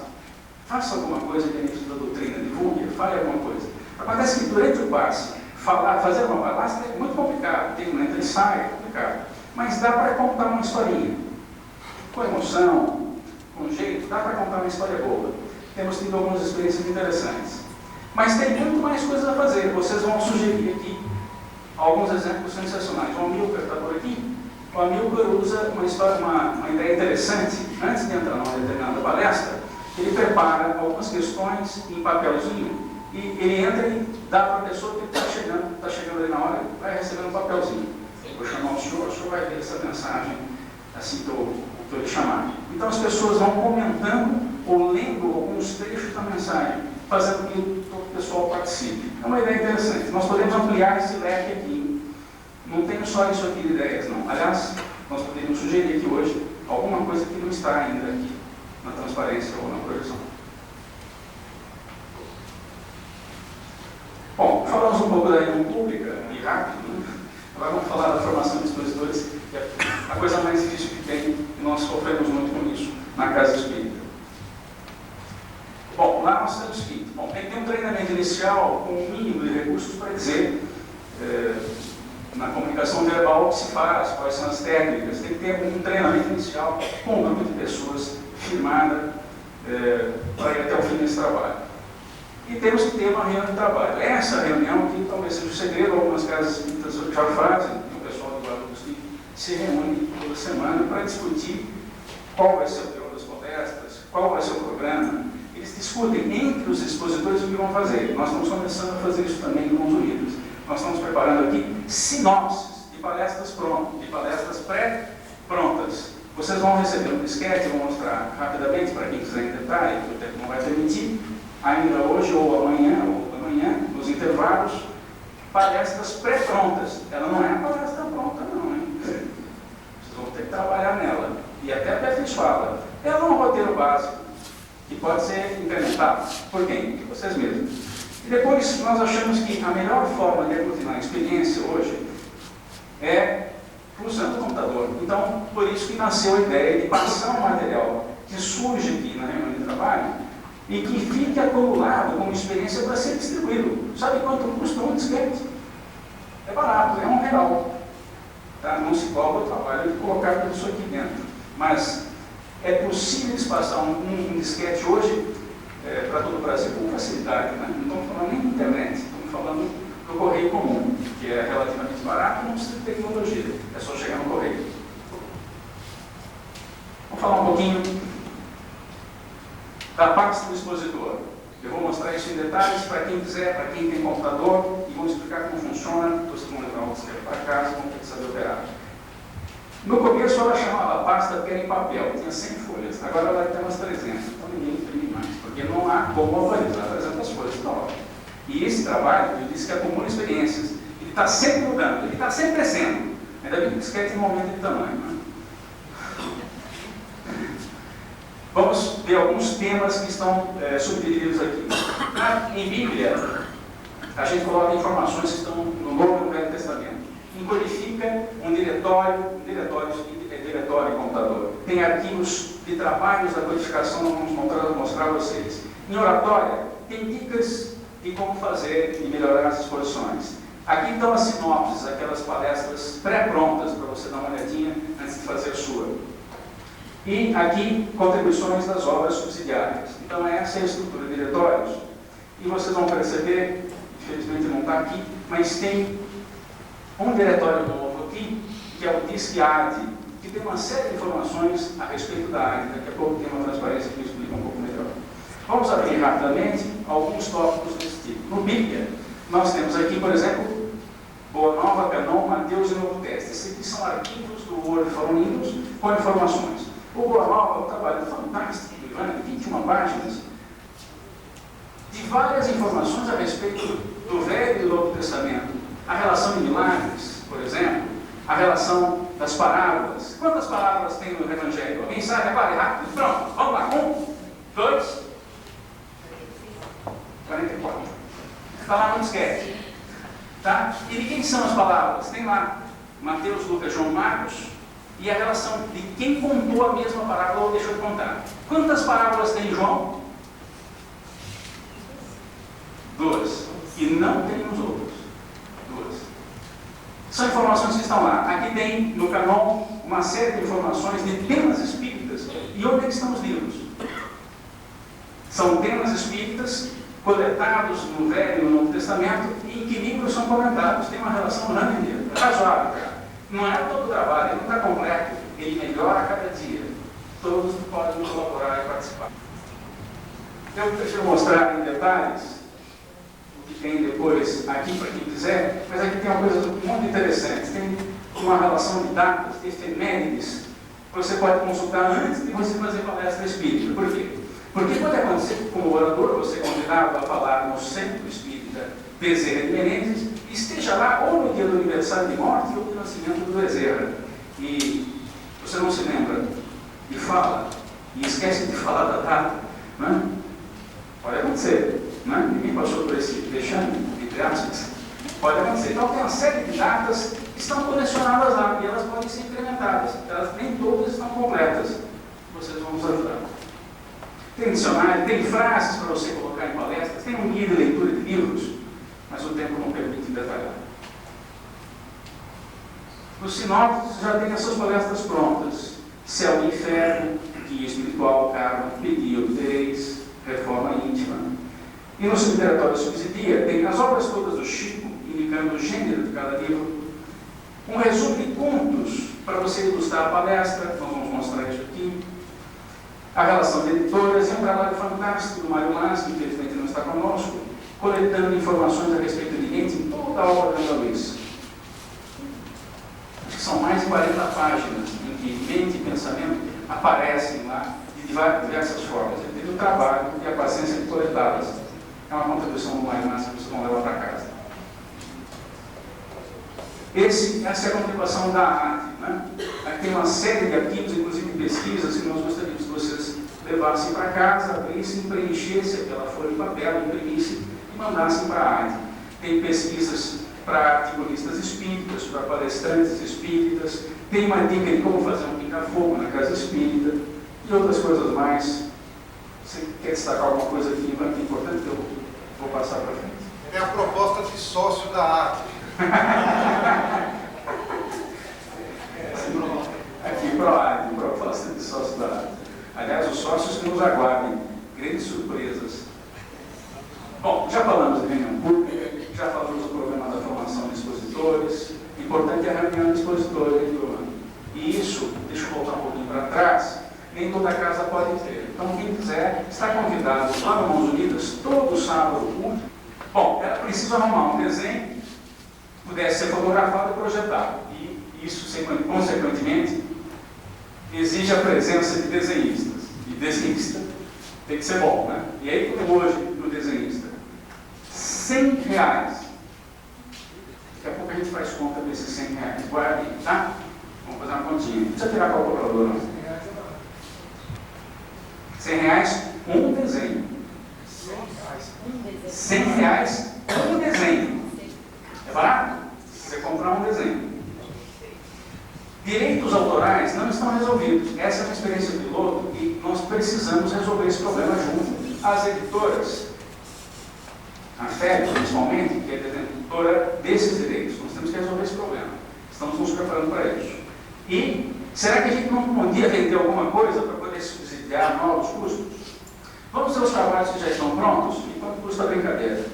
Faça alguma coisa dentro da doutrina, divulgue, fale alguma coisa. Acontece que durante o passe, fazer uma palestra é muito complicado, tem um ensaio, é complicado, mas dá para contar uma historinha, com emoção, com jeito, dá para contar uma história boa. Temos tido algumas experiências interessantes. Mas tem muito mais coisas a fazer. Vocês vão sugerir aqui alguns exemplos sensacionais. O Amilcar está por aqui. O Amilcar usa uma ideia interessante. Antes de entrar numa determinada palestra, ele prepara algumas questões em papelzinho e ele entra e dá para a pessoa que está chegando ali na hora, vai recebendo um papelzinho. Eu vou chamar o senhor vai ler essa mensagem assim que eu lhe chamar. Então as pessoas vão comentando ou lendo alguns trechos da mensagem, fazendo com que todo o pessoal participe. É uma ideia interessante. Nós podemos ampliar esse leque aqui. Não tenho só isso aqui de ideias, não. Aliás, nós poderíamos sugerir aqui hoje alguma coisa que não está ainda aqui na transparência ou na projeção. Bom, falamos um pouco da reunião pública e rápido, né? Agora vamos falar da formação de expositores, que é a coisa mais difícil que tem, e nós sofremos muito com isso na Casa Espírita. Bom, lá nós temos que tem que ter um treinamento inicial com o mínimo de recursos para dizer na comunicação verbal o que se faz, quais são as técnicas. Tem que ter um treinamento inicial com um grupo de pessoas firmada para ir até o fim desse trabalho. E temos que ter uma reunião de trabalho. Essa reunião, que talvez seja o segredo, algumas casas espíritas já fazem, o pessoal do Guadalupe se reúne toda semana para discutir qual vai ser o teor das palestras, qual vai ser o programa. Eles discutem entre os expositores o que vão fazer. Nós estamos começando a fazer isso também com os unidos. Nós estamos preparando aqui sinopses de palestras prontas, de palestras pré-prontas. Vocês vão receber um disquete, vou mostrar rapidamente para quem quiser em detalhe, que o tempo não vai permitir, ainda hoje ou amanhã, nos intervalos, palestras pré-prontas. Ela não é a palestra pronta, não, hein? Vocês vão ter que trabalhar nela e até aperfeiçoá-la. Ela é um roteiro básico que pode ser incrementado por quem? Por vocês mesmos. E depois nós achamos que a melhor forma de aglutinar a experiência hoje é usando o computador. Então, por isso que nasceu a ideia de passar um material que surge aqui na reunião de trabalho e que fique acumulado como experiência para ser distribuído. Sabe quanto custa um disquete? É barato, é R$1. Tá? Não se cobra o trabalho de colocar tudo isso aqui dentro. Mas é possível passar um disquete hoje para todo o Brasil com facilidade. Né? Não estamos falando nem de internet, estamos falando do correio comum, que é relativamente barato, não precisa de tecnologia, é só chegar no correio. Vamos falar um pouquinho da pasta do expositor. Eu vou mostrar isso em detalhes para quem quiser, para quem tem computador, e vou explicar como funciona. Vocês vão levar o disquete para casa, vão ter que saber operar. No começo ela chamava a pasta porque era em papel, tinha 100 folhas. Agora ela tem umas 300, então ninguém imprime mais, porque não há como atualizar 300 folhas de nova. E esse trabalho, eu disse que acumula experiências. Ele está sempre mudando, ele está sempre crescendo. Ainda bem que o disquete tem um aumento de tamanho. Né? Vamos ver alguns temas que estão subdivididos aqui. Em Bíblia, a gente coloca informações que estão no Novo e no Velho Testamento. Codifica um diretório de computador. Tem arquivos de trabalhos da codificação, vamos mostrar a vocês. Em oratória, tem dicas de como fazer e melhorar as exposições. Aqui estão as sinopses, aquelas palestras pré-prontas para você dar uma olhadinha antes de fazer a sua. E aqui, contribuições das obras subsidiárias. Então, essa é a estrutura de diretórios. E vocês vão perceber, infelizmente não está aqui, mas tem um diretório novo aqui, que é o DISC-AD, que tem uma série de informações a respeito da AD. Daqui a pouco tem uma transparência que explica um pouco melhor. Vamos abrir rapidamente alguns tópicos desse tipo. No Bíblia, nós temos aqui, por exemplo, Boa Nova, Canon, Mateus e Novo Teste. Esses aqui são arquivos do Word Foram Lindos com informações. O Boa Nova é um trabalho fantástico do Ivan, de 21 páginas, de várias informações a respeito do Velho e do Novo Testamento. A relação de milagres, por exemplo, a relação das parábolas. Quantas parábolas tem no Evangelho? Alguém sabe agora? Rápido, pronto, vamos lá. 1, 2, 44. Está lá no disquete. Tá? E de quem são as palavras? Tem lá Mateus, Lucas, João, Marcos, e a relação de quem contou a mesma parábola ou deixou de contar. Quantas parábolas tem João? 2. E não tem os outros. expositores. São informações que estão lá. Aqui tem, no Canon, uma série de informações de temas espíritas. E onde é que estão os livros? São temas espíritas coletados no Velho e no Novo Testamento, e em que livros são comentados. Tem uma relação razoável, cara. Não é todo o trabalho, ele não está completo, ele melhora a cada dia. Todos podem colaborar e participar. Eu prefiro mostrar em detalhes o que tem depois aqui para quem quiser, mas aqui tem uma coisa muito interessante. Tem uma relação de datas, de efemérides, que você pode consultar antes de você fazer palestra espírita. Por quê? Porque pode acontecer, como orador, você é convidado a falar no Centro Espírita Bezerra de Menezes, e esteja lá ou no dia do aniversário de morte ou do nascimento do Bezerra. E você não se lembra e fala, e esquece de falar da data, né? Pode acontecer, né? Ninguém passou por esse vexame, entre aspas. Pode acontecer. Então tem uma série de datas que estão colecionadas lá, e elas podem ser incrementadas. Elas nem todas estão completas. Vocês vão nos ajudar. Tem dicionário, tem frases para você colocar em palestras, tem um guia de leitura de livros, mas o tempo não permite detalhar. Os sinópticos já têm as suas palestras prontas. Céu e Inferno, Guia Espiritual, Karma, Pedir, Obtereis, Reforma Íntima. E no Subteratório Subsidia tem as obras todas do Chico, indicando o gênero de cada livro. Um resumo de contos para você ilustrar a palestra, nós vamos mostrar isso aqui. A relação de editoras e um trabalho fantástico do Mário Mas, que infelizmente não está conosco, coletando informações a respeito de Ente em toda a obra de André Luiz. Acho que são mais de 40 páginas em que mente e pensamento aparecem lá de diversas formas. Ele teve o trabalho e a paciência de coletá-las. É uma contribuição do Mário Mas que vocês vão levar para casa. Essa é a contribuição da arte, né? Aqui tem uma série de arquivos, inclusive pesquisas, que nós gostaríamos que vocês levassem para casa, abrissem, preenchessem aquela folha de papel, imprimissem e mandassem para a arte. Tem pesquisas para articulistas espíritas, para palestrantes espíritas, tem uma dica de como fazer um pica-fogo na casa espírita e outras coisas mais. Você quer destacar alguma coisa aqui importante que eu vou passar para frente? É a proposta de sócio da arte. Aqui, ProArte, proposta de sócio da arte. Aliás, os sócios que nos aguardem grandes surpresas. Bom, já falamos de reunião pública, já falamos do programa da formação de expositores. Importante é a reunião de expositores do ano. E isso, deixa eu voltar um pouquinho para trás, nem toda casa pode ter. Então, quem quiser, está convidado lá no Mãos Unidas, todo sábado. Bom, era preciso arrumar um desenho que pudesse ser fotografado e projetado. E isso, consequentemente, exige a presença de desenhistas. E desenhista tem que ser bom, né? E aí, como hoje, no desenhista, R$100. Daqui a pouco a gente faz conta desses R$100. Guardem, tá? Vamos fazer uma continha. Não precisa tirar a calculadora, não. R$100, um desenho. R$100, um desenho. É barato? Você comprar um desenho. Direitos autorais não estão resolvidos. Essa é uma experiência piloto e nós precisamos resolver esse problema junto às editoras. A FEB, principalmente, que é detentora desses direitos. Nós temos que resolver esse problema. Estamos nos preparando para isso. E será que a gente não podia vender alguma coisa para poder subsidiar novos custos? Vamos ver os trabalhos que já estão prontos e quanto custa a brincadeira.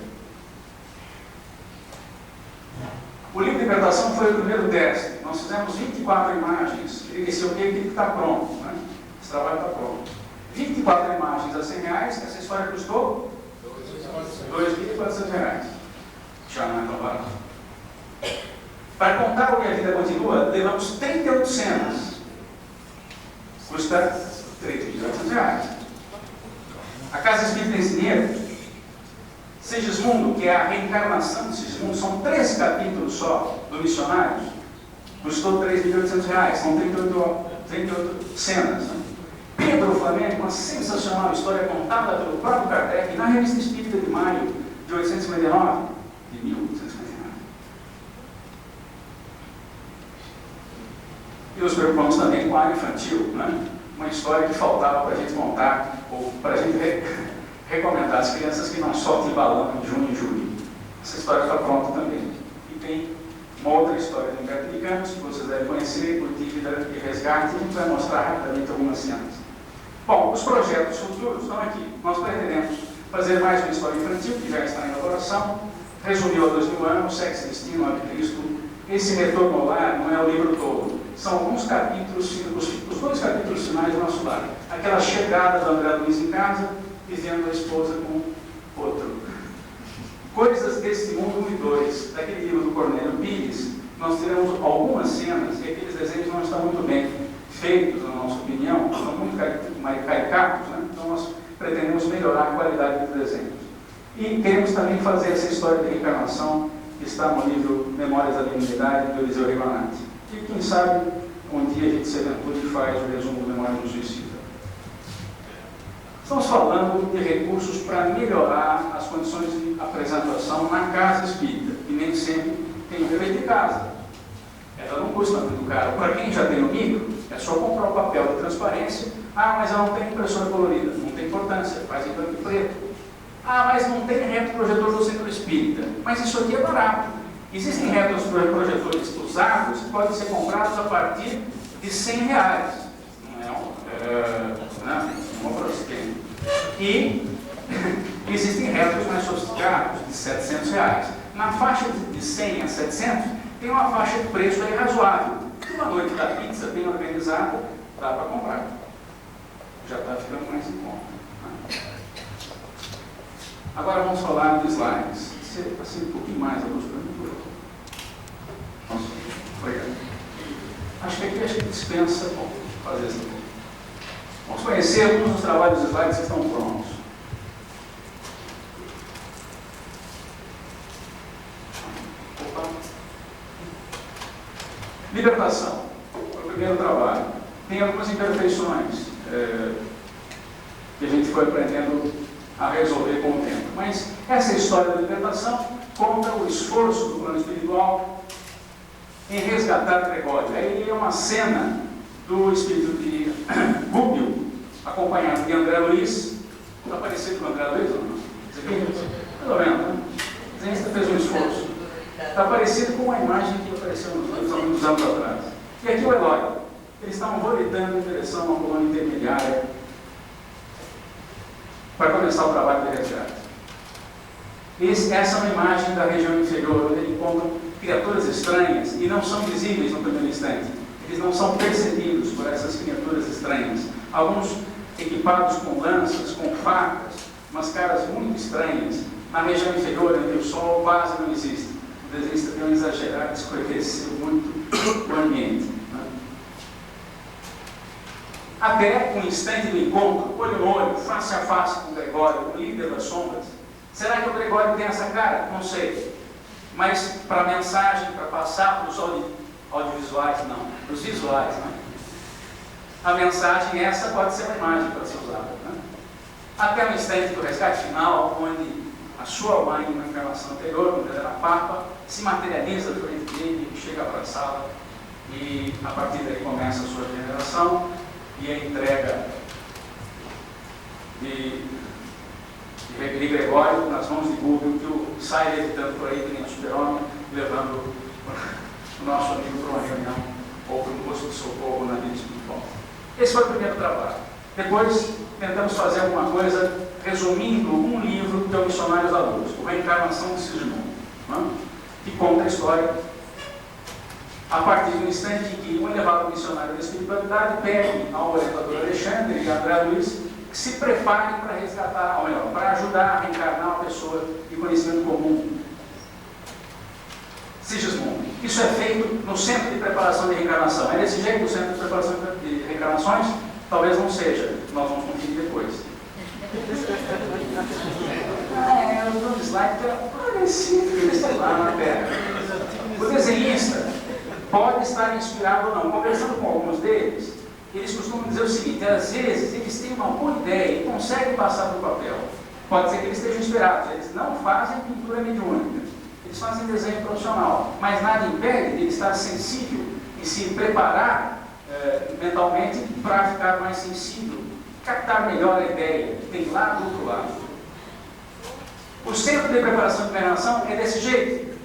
O livro de interpretação foi o primeiro teste. Nós fizemos 24 imagens. Esse é o que está pronto, né? Esse trabalho está pronto. 24 imagens a R$100. Essa história custou R$2.400. Já não é tão barato. Para contar o que a vida continua, levamos 38 cenas. Custa R$3.800. A Casa Espírita em Sineiro, Sigismundo, que é a reencarnação de Sigismundo, são 3 capítulos só do Missionários, custou R$3.800, são 38 cenas. Né? Pedro Flamengo, uma sensacional história contada pelo próprio Kardec na Revista Espírita de maio de 1859, de 1859. E nos preocupamos também com a área infantil, né? Uma história que faltava para a gente contar, ou para a gente recomendar às crianças que não soltem balão em junho e julho. Essa história está pronta também. E tem uma outra história do Humberto de Campos, que vocês devem conhecer, por Dívida e Resgate, e a gente vai mostrar rapidamente algumas cenas. Bom, os projetos futuros estão aqui. Nós pretendemos fazer mais uma história infantil, que já está em elaboração, resumiu há 2000 anos, Sexo e Destino, Ave Cristo. Esse retorno ao lar não é o livro todo, são alguns capítulos, os 2 capítulos finais do nosso lar. Aquela chegada do André Luiz em casa e vendo a esposa com outro. Coisas deste mundo 1 e 2, daquele livro do Cornélio Pires, nós teremos algumas cenas e aqueles desenhos não estão muito bem feitos, na nossa opinião, são muito caricatos, né? Então nós pretendemos melhorar a qualidade dos desenhos. E queremos também fazer essa história de reencarnação que está no livro Memórias da Divinidade, do Eliseu Regonati. E quem sabe, um dia a gente se aventura e faz o resumo do Memórias do Suicida. Estamos falando de recursos para melhorar as condições de apresentação na casa espírita, que nem sempre tem um dever de casa. Ela não custa muito caro. Para quem já tem o micro, é só comprar o papel de transparência. Ah, mas eu não tenho impressora colorida. Não tem importância, faz em branco e preto. Ah, mas não tem retroprojetor do centro espírita. Mas isso aqui é barato. Existem retroprojetores usados que podem ser comprados a partir de R$100. Não é brasileiro. E existem retros mais sofisticados, de R$700. Na faixa de 100 a 700, tem uma faixa de preço aí razoável. Uma noite da pizza bem organizada, dá para comprar. Já está ficando mais em conta. Agora vamos falar dos slides. Você assim, um pouquinho mais a luz para mim, por favor. Nossa, obrigado. Acho que aqui dispensa fazer isso. Vamos conhecer alguns dos trabalhos dos slides que estão prontos. Opa. Libertação. É o primeiro trabalho. Tem algumas imperfeições que a gente foi aprendendo a resolver com o tempo. Mas essa história da libertação conta o esforço do plano espiritual em resgatar Gregório. Aí é uma cena do espírito de Gúbio, acompanhado de André Luiz. Está parecido com o André Luiz ou não? Isso aqui? Pelo menos, né? O desenhista fez um esforço. Está parecido com uma imagem que apareceu nos livros há muitos anos atrás. E aqui o Eloy. Eles estavam vomitando em direção a uma colônia intermediária para começar o trabalho de resgate. Essa é uma imagem da região inferior, onde eles encontram criaturas estranhas e não são visíveis no primeiro instante. Eles não são percebidos por essas criaturas estranhas. Alguns equipados com lanças, com facas, umas caras muito estranhas. Na região inferior, onde o sol quase não existe. O desenhista deu um exagerado, escureceu muito o ambiente. Até o instante do encontro, olho no olho, face a face com o Gregório, o líder das sombras. Será que o Gregório tem essa cara? Não sei. Mas para a mensagem, para passar para os audiovisuais, não. Para os visuais, não. A mensagem essa pode ser uma imagem para ser usada. Né? Até o instante do resgate final, onde a sua mãe, na encarnação anterior, quando ela era papa, se materializa frente dele, chega a abraçá-la e a partir daí começa a sua regeneração e a entrega de Gregório nas mãos de Gúbio, que sai levitando por aí, que nem um super-homem, levando o nosso amigo para uma reunião ou para um posto de socorro na vida espiritual. Esse foi o primeiro trabalho. Depois, tentamos fazer alguma coisa resumindo um livro que é o Missionários da Luz, o Reencarnação de Sigismundo, que conta a história a partir do instante em que um elevado missionário da espiritualidade pede ao orientador Alexandre e a André Luiz que se preparem para resgatar, ou melhor, para ajudar a reencarnar uma pessoa de conhecimento comum, Sigismundo. Isso é feito no Centro de Preparação de Reencarnação. É desse jeito o Centro de Preparação de Reencarnações? Talvez não seja. Nós vamos conferir depois. O slide que é parecido que eles estão lá na Terra. O desenhista pode estar inspirado ou não. Conversando com alguns deles, eles costumam dizer o seguinte: às vezes eles têm uma boa ideia e conseguem passar para o papel. Pode ser que eles estejam inspirados. Eles não fazem pintura mediúnica. Eles fazem desenho profissional. Mas nada impede de ele estar sensível e se preparar mentalmente para ficar mais sensível, captar melhor a ideia que tem lá do outro lado. O Centro de Preparação de Reencarnação é desse jeito.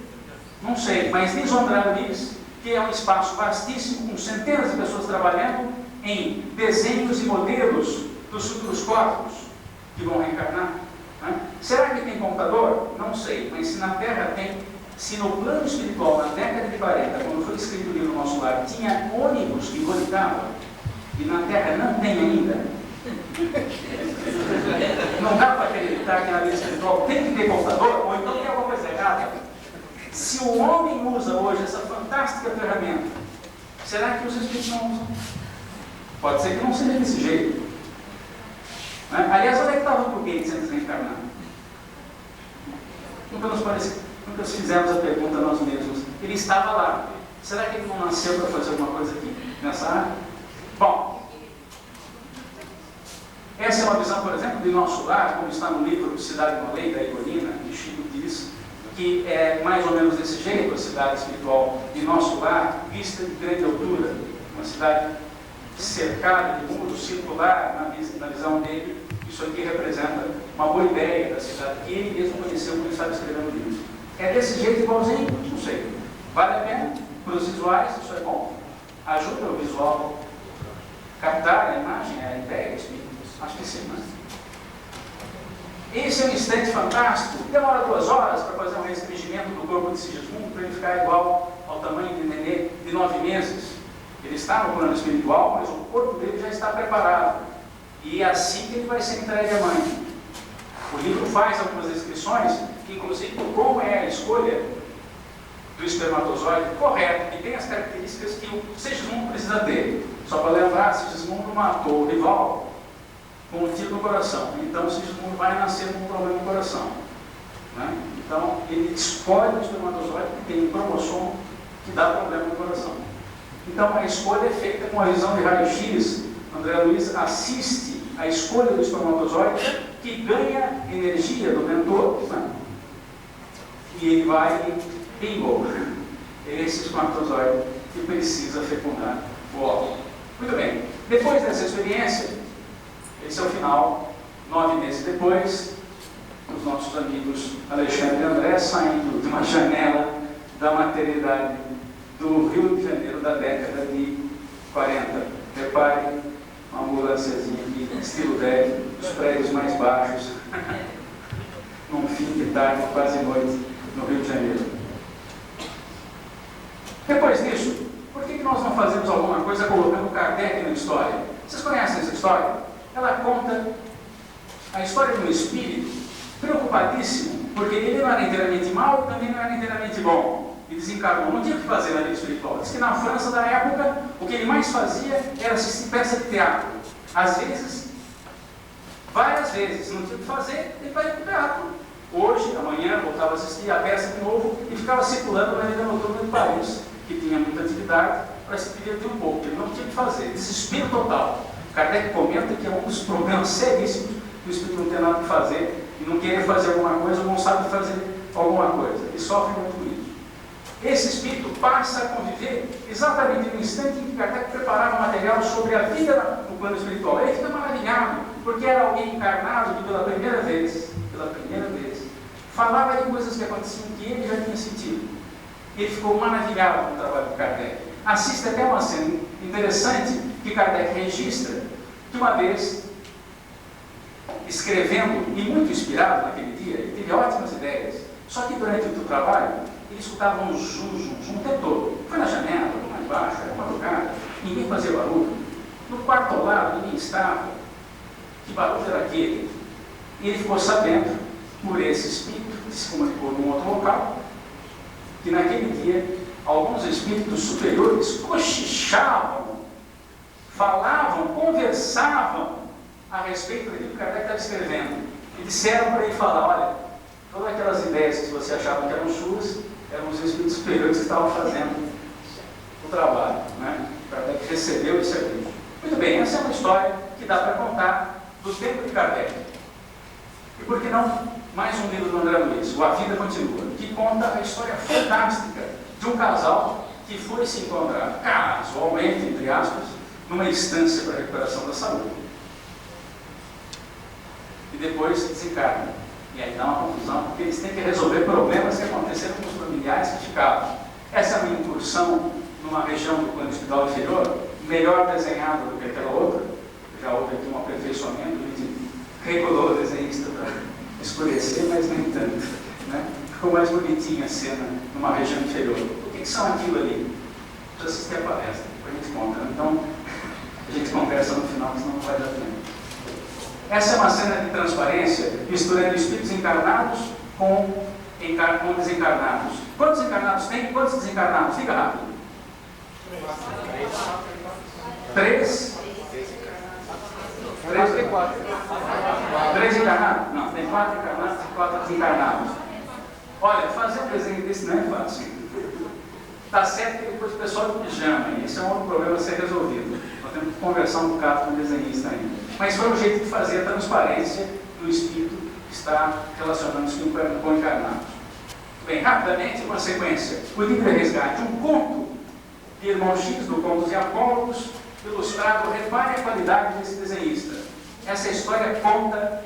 Não sei, mas diz o André Luiz que é um espaço vastíssimo, com centenas de pessoas trabalhando em desenhos e modelos dos futuros corpos que vão reencarnar. Né? Será que tem computador? Não sei, mas se na Terra tem, se no plano espiritual, na década de 40, quando foi escrito o livro Nosso Lar, tinha ônibus que conectava, e na Terra não tem ainda, não dá para acreditar que na vida espiritual tem que ter computador, ou então tem alguma coisa errada. Se o homem usa hoje essa fantástica ferramenta, será que os espíritos não usam? Pode ser que não seja desse jeito. Né? Aliás, onde é que estava o Bill Gates antes de reencarnar? Nunca fizemos a pergunta a nós mesmos. Ele estava lá. Será que ele não nasceu para fazer alguma coisa aqui, nessa área? Bom, essa é uma visão, por exemplo, de Nosso Lar, como está no livro Cidade no Lei, da Igorina, que Chico diz, que é mais ou menos desse jeito, a cidade espiritual de Nosso Lar, vista de grande altura, uma cidade cercada de muros, circular, na visão dele. Isso aqui representa uma boa ideia da cidade que ele mesmo conheceu quando estava escrevendo o livro. É desse jeito igualzinho? Não sei. Vale a pena? Para os visuais, isso é bom. Ajuda o visual captar a imagem, a ideia, acho que sim, né? Esse é um instante fantástico. Demora 2 horas para fazer um restringimento do corpo de Sigismundo para ele ficar igual ao tamanho de nenê de 9 meses. Ele está no plano espiritual, mas o corpo dele já está preparado. E é assim que ele vai ser entregue à mãe. O livro faz algumas descrições, que inclusive como é a escolha do espermatozoide correto, que tem as características que o Sigismundo precisa ter. Só para lembrar, Sigismundo matou o rival com um tiro no coração. Então o Sigismundo vai nascer com um problema no coração. Né? Então ele escolhe o espermatozoide que tem um cromossomo que dá problema no coração. Então a escolha é feita com a visão de raio-x. André Luiz assiste a escolha do espermatozoide que ganha energia do mentor, né? E ele vai bingo. Esse espermatozoide que precisa fecundar o óvulo. Muito bem. Depois dessa experiência, esse é o final, 9 meses depois, os nossos amigos Alexandre e André saindo de uma janela da maternidade do Rio de Janeiro da década de 40. Repare, uma ambulânciazinha aqui, estilo velho, os prédios mais baixos, num fim de tarde, quase noite, no Rio de Janeiro. Depois disso, por que nós não fazemos alguma coisa colocando Kardec na história? Vocês conhecem essa história? Ela conta a história de um espírito preocupadíssimo, porque ele não era inteiramente mau e também não era inteiramente bom. E desencarnou, não tinha o que fazer na vida espiritual. Diz que na França da época, o que ele mais fazia era assistir peça de teatro. Às vezes, várias vezes, não tinha o que fazer, ele vai para o teatro. Hoje, amanhã, voltava a assistir a peça de novo e ficava circulando na vida noturna de Paris, que tinha muita atividade, para se divertir um pouco, ele não tinha o que fazer, desespero total. Kardec comenta que é um dos problemas seríssimos do espírito não ter nada que fazer e não querer fazer alguma coisa ou não sabe fazer alguma coisa. Ele sofre muito com isso. Esse espírito passa a conviver exatamente no instante em que Kardec preparava material sobre a vida no plano espiritual. Ele fica maravilhado, porque era alguém encarnado que pela primeira vez, falava de coisas que aconteciam que ele já tinha sentido. Ele ficou maravilhado com o trabalho de Kardec. Assiste até uma cena interessante que Kardec registra, que uma vez, escrevendo e muito inspirado naquele dia, ele teve ótimas ideias, só que durante o trabalho, ele escutava um zum o tempo todo. Foi na janela, foi mais baixo, era madrugada, ninguém fazia barulho. No quarto ao lado, ninguém estava. Que barulho era aquele? E ele ficou sabendo, por esse espírito, que se comunicou num outro local, que naquele dia, alguns espíritos superiores cochichavam, falavam, conversavam a respeito daquilo que Kardec estava escrevendo. E disseram para ele falar, olha, todas aquelas ideias que você achava que eram suas, eram os espíritos superiores que estavam fazendo o trabalho. Né? Kardec recebeu esse aviso. Muito bem, essa é uma história que dá para contar do tempo de Kardec. E por que não mais um livro do André Luiz, O A Vida Continua, que conta a história fantástica de um casal que foi se encontrar casualmente, entre aspas, numa instância para a recuperação da saúde. E depois desencarna. E aí dá uma confusão, porque eles têm que resolver problemas que aconteceram com os familiares que ficavam. Essa é uma incursão numa região do plano espiritual inferior, melhor desenhada do que aquela outra. Já houve aqui um aperfeiçoamento, a gente regulou o desenhista para escurecer, mas nem tanto. Né? Ficou mais bonitinha a cena numa região inferior. O que são aquilo ali? Precisa assistir a palestra, depois a gente conta. Então, a gente conversa no final, senão não vai dar tempo. Essa é uma cena de transparência, misturando espíritos encarnados com desencarnados. Quantos encarnados tem? Quantos desencarnados? Fica rápido. 3? 3 e 4. 3 encarnados? Não, tem 4 encarnados e 4 desencarnados. Olha, fazer um desenho desse não é fácil. Está certo que depois o pessoal de pijama, e esse é um outro problema a ser resolvido. Nós temos que conversar um bocado com o desenhista ainda. Mas foi um jeito de fazer a transparência do espírito que está relacionando-se com encarnados. Bem, rapidamente, uma sequência. O livro Resgate, um conto de Irmão X, do Conto dos Apólogos, ilustrado. Repare a qualidade desse desenhista. Essa história conta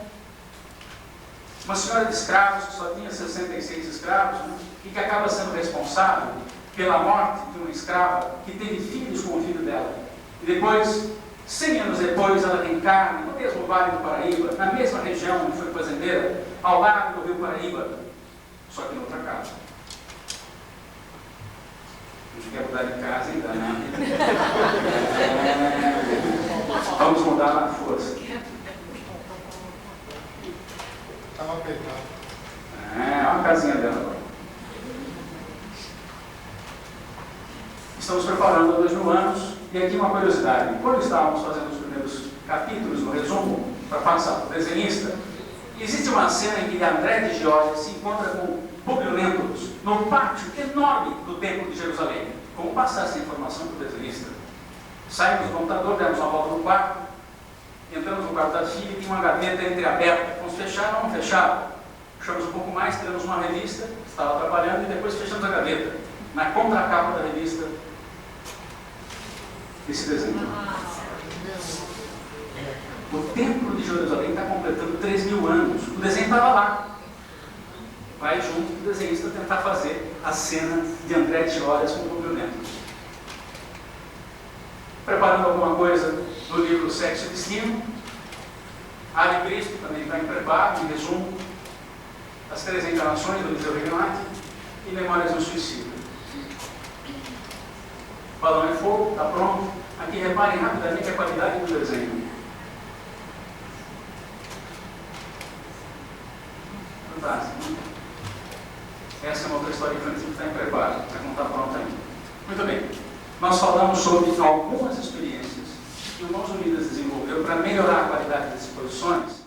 uma senhora de escravos, que só tinha 66 escravos, né, e que acaba sendo responsável pela morte de uma escrava que teve filhos com o filho dela. E depois, 100 anos depois, ela reencarna no mesmo Vale do Paraíba, na mesma região onde foi fazendeira, ao lado do Rio Paraíba, só que em outra casa. Não quer mudar de casa ainda, né? Vamos mudar na força. Estava apertado. É uma casinha dela agora. Estamos preparando há 2000 anos, e aqui uma curiosidade. Quando estávamos fazendo os primeiros capítulos no resumo, para passar para o desenhista, existe uma cena em que André de Giorgi se encontra com Publio Lentulus no pátio enorme do Templo de Jerusalém. Como passar essa informação para o desenhista? Saímos do computador, demos uma volta no quarto, entramos no quarto da filha e tinha uma gaveta entreaberta. Vamos fechar? Vamos fechar. Puxamos um pouco mais, tiramos uma revista, estava trabalhando, e depois fechamos a gaveta. Na contracapa da revista, esse desenho. O Templo de Jerusalém está completando 3.000 anos. O desenho estava lá. Vai junto com o desenhista tentar fazer a cena de André de Giorgi com o Publio Lentulus. Preparando alguma coisa no livro Sexo e Destino. Ave Cristo também está em preparo, em resumo. As 3 encarnações do Eliseu Regnati e Memórias do Suicídio. Balão é fogo, está pronto. Aqui reparem rapidamente a qualidade do desenho. Fantástico. Essa é uma outra história infantil que está em preparo, mas não está pronta ainda. Muito bem. Nós falamos sobre algumas experiências que o Mãos Unidas desenvolveu para melhorar a qualidade das exposições.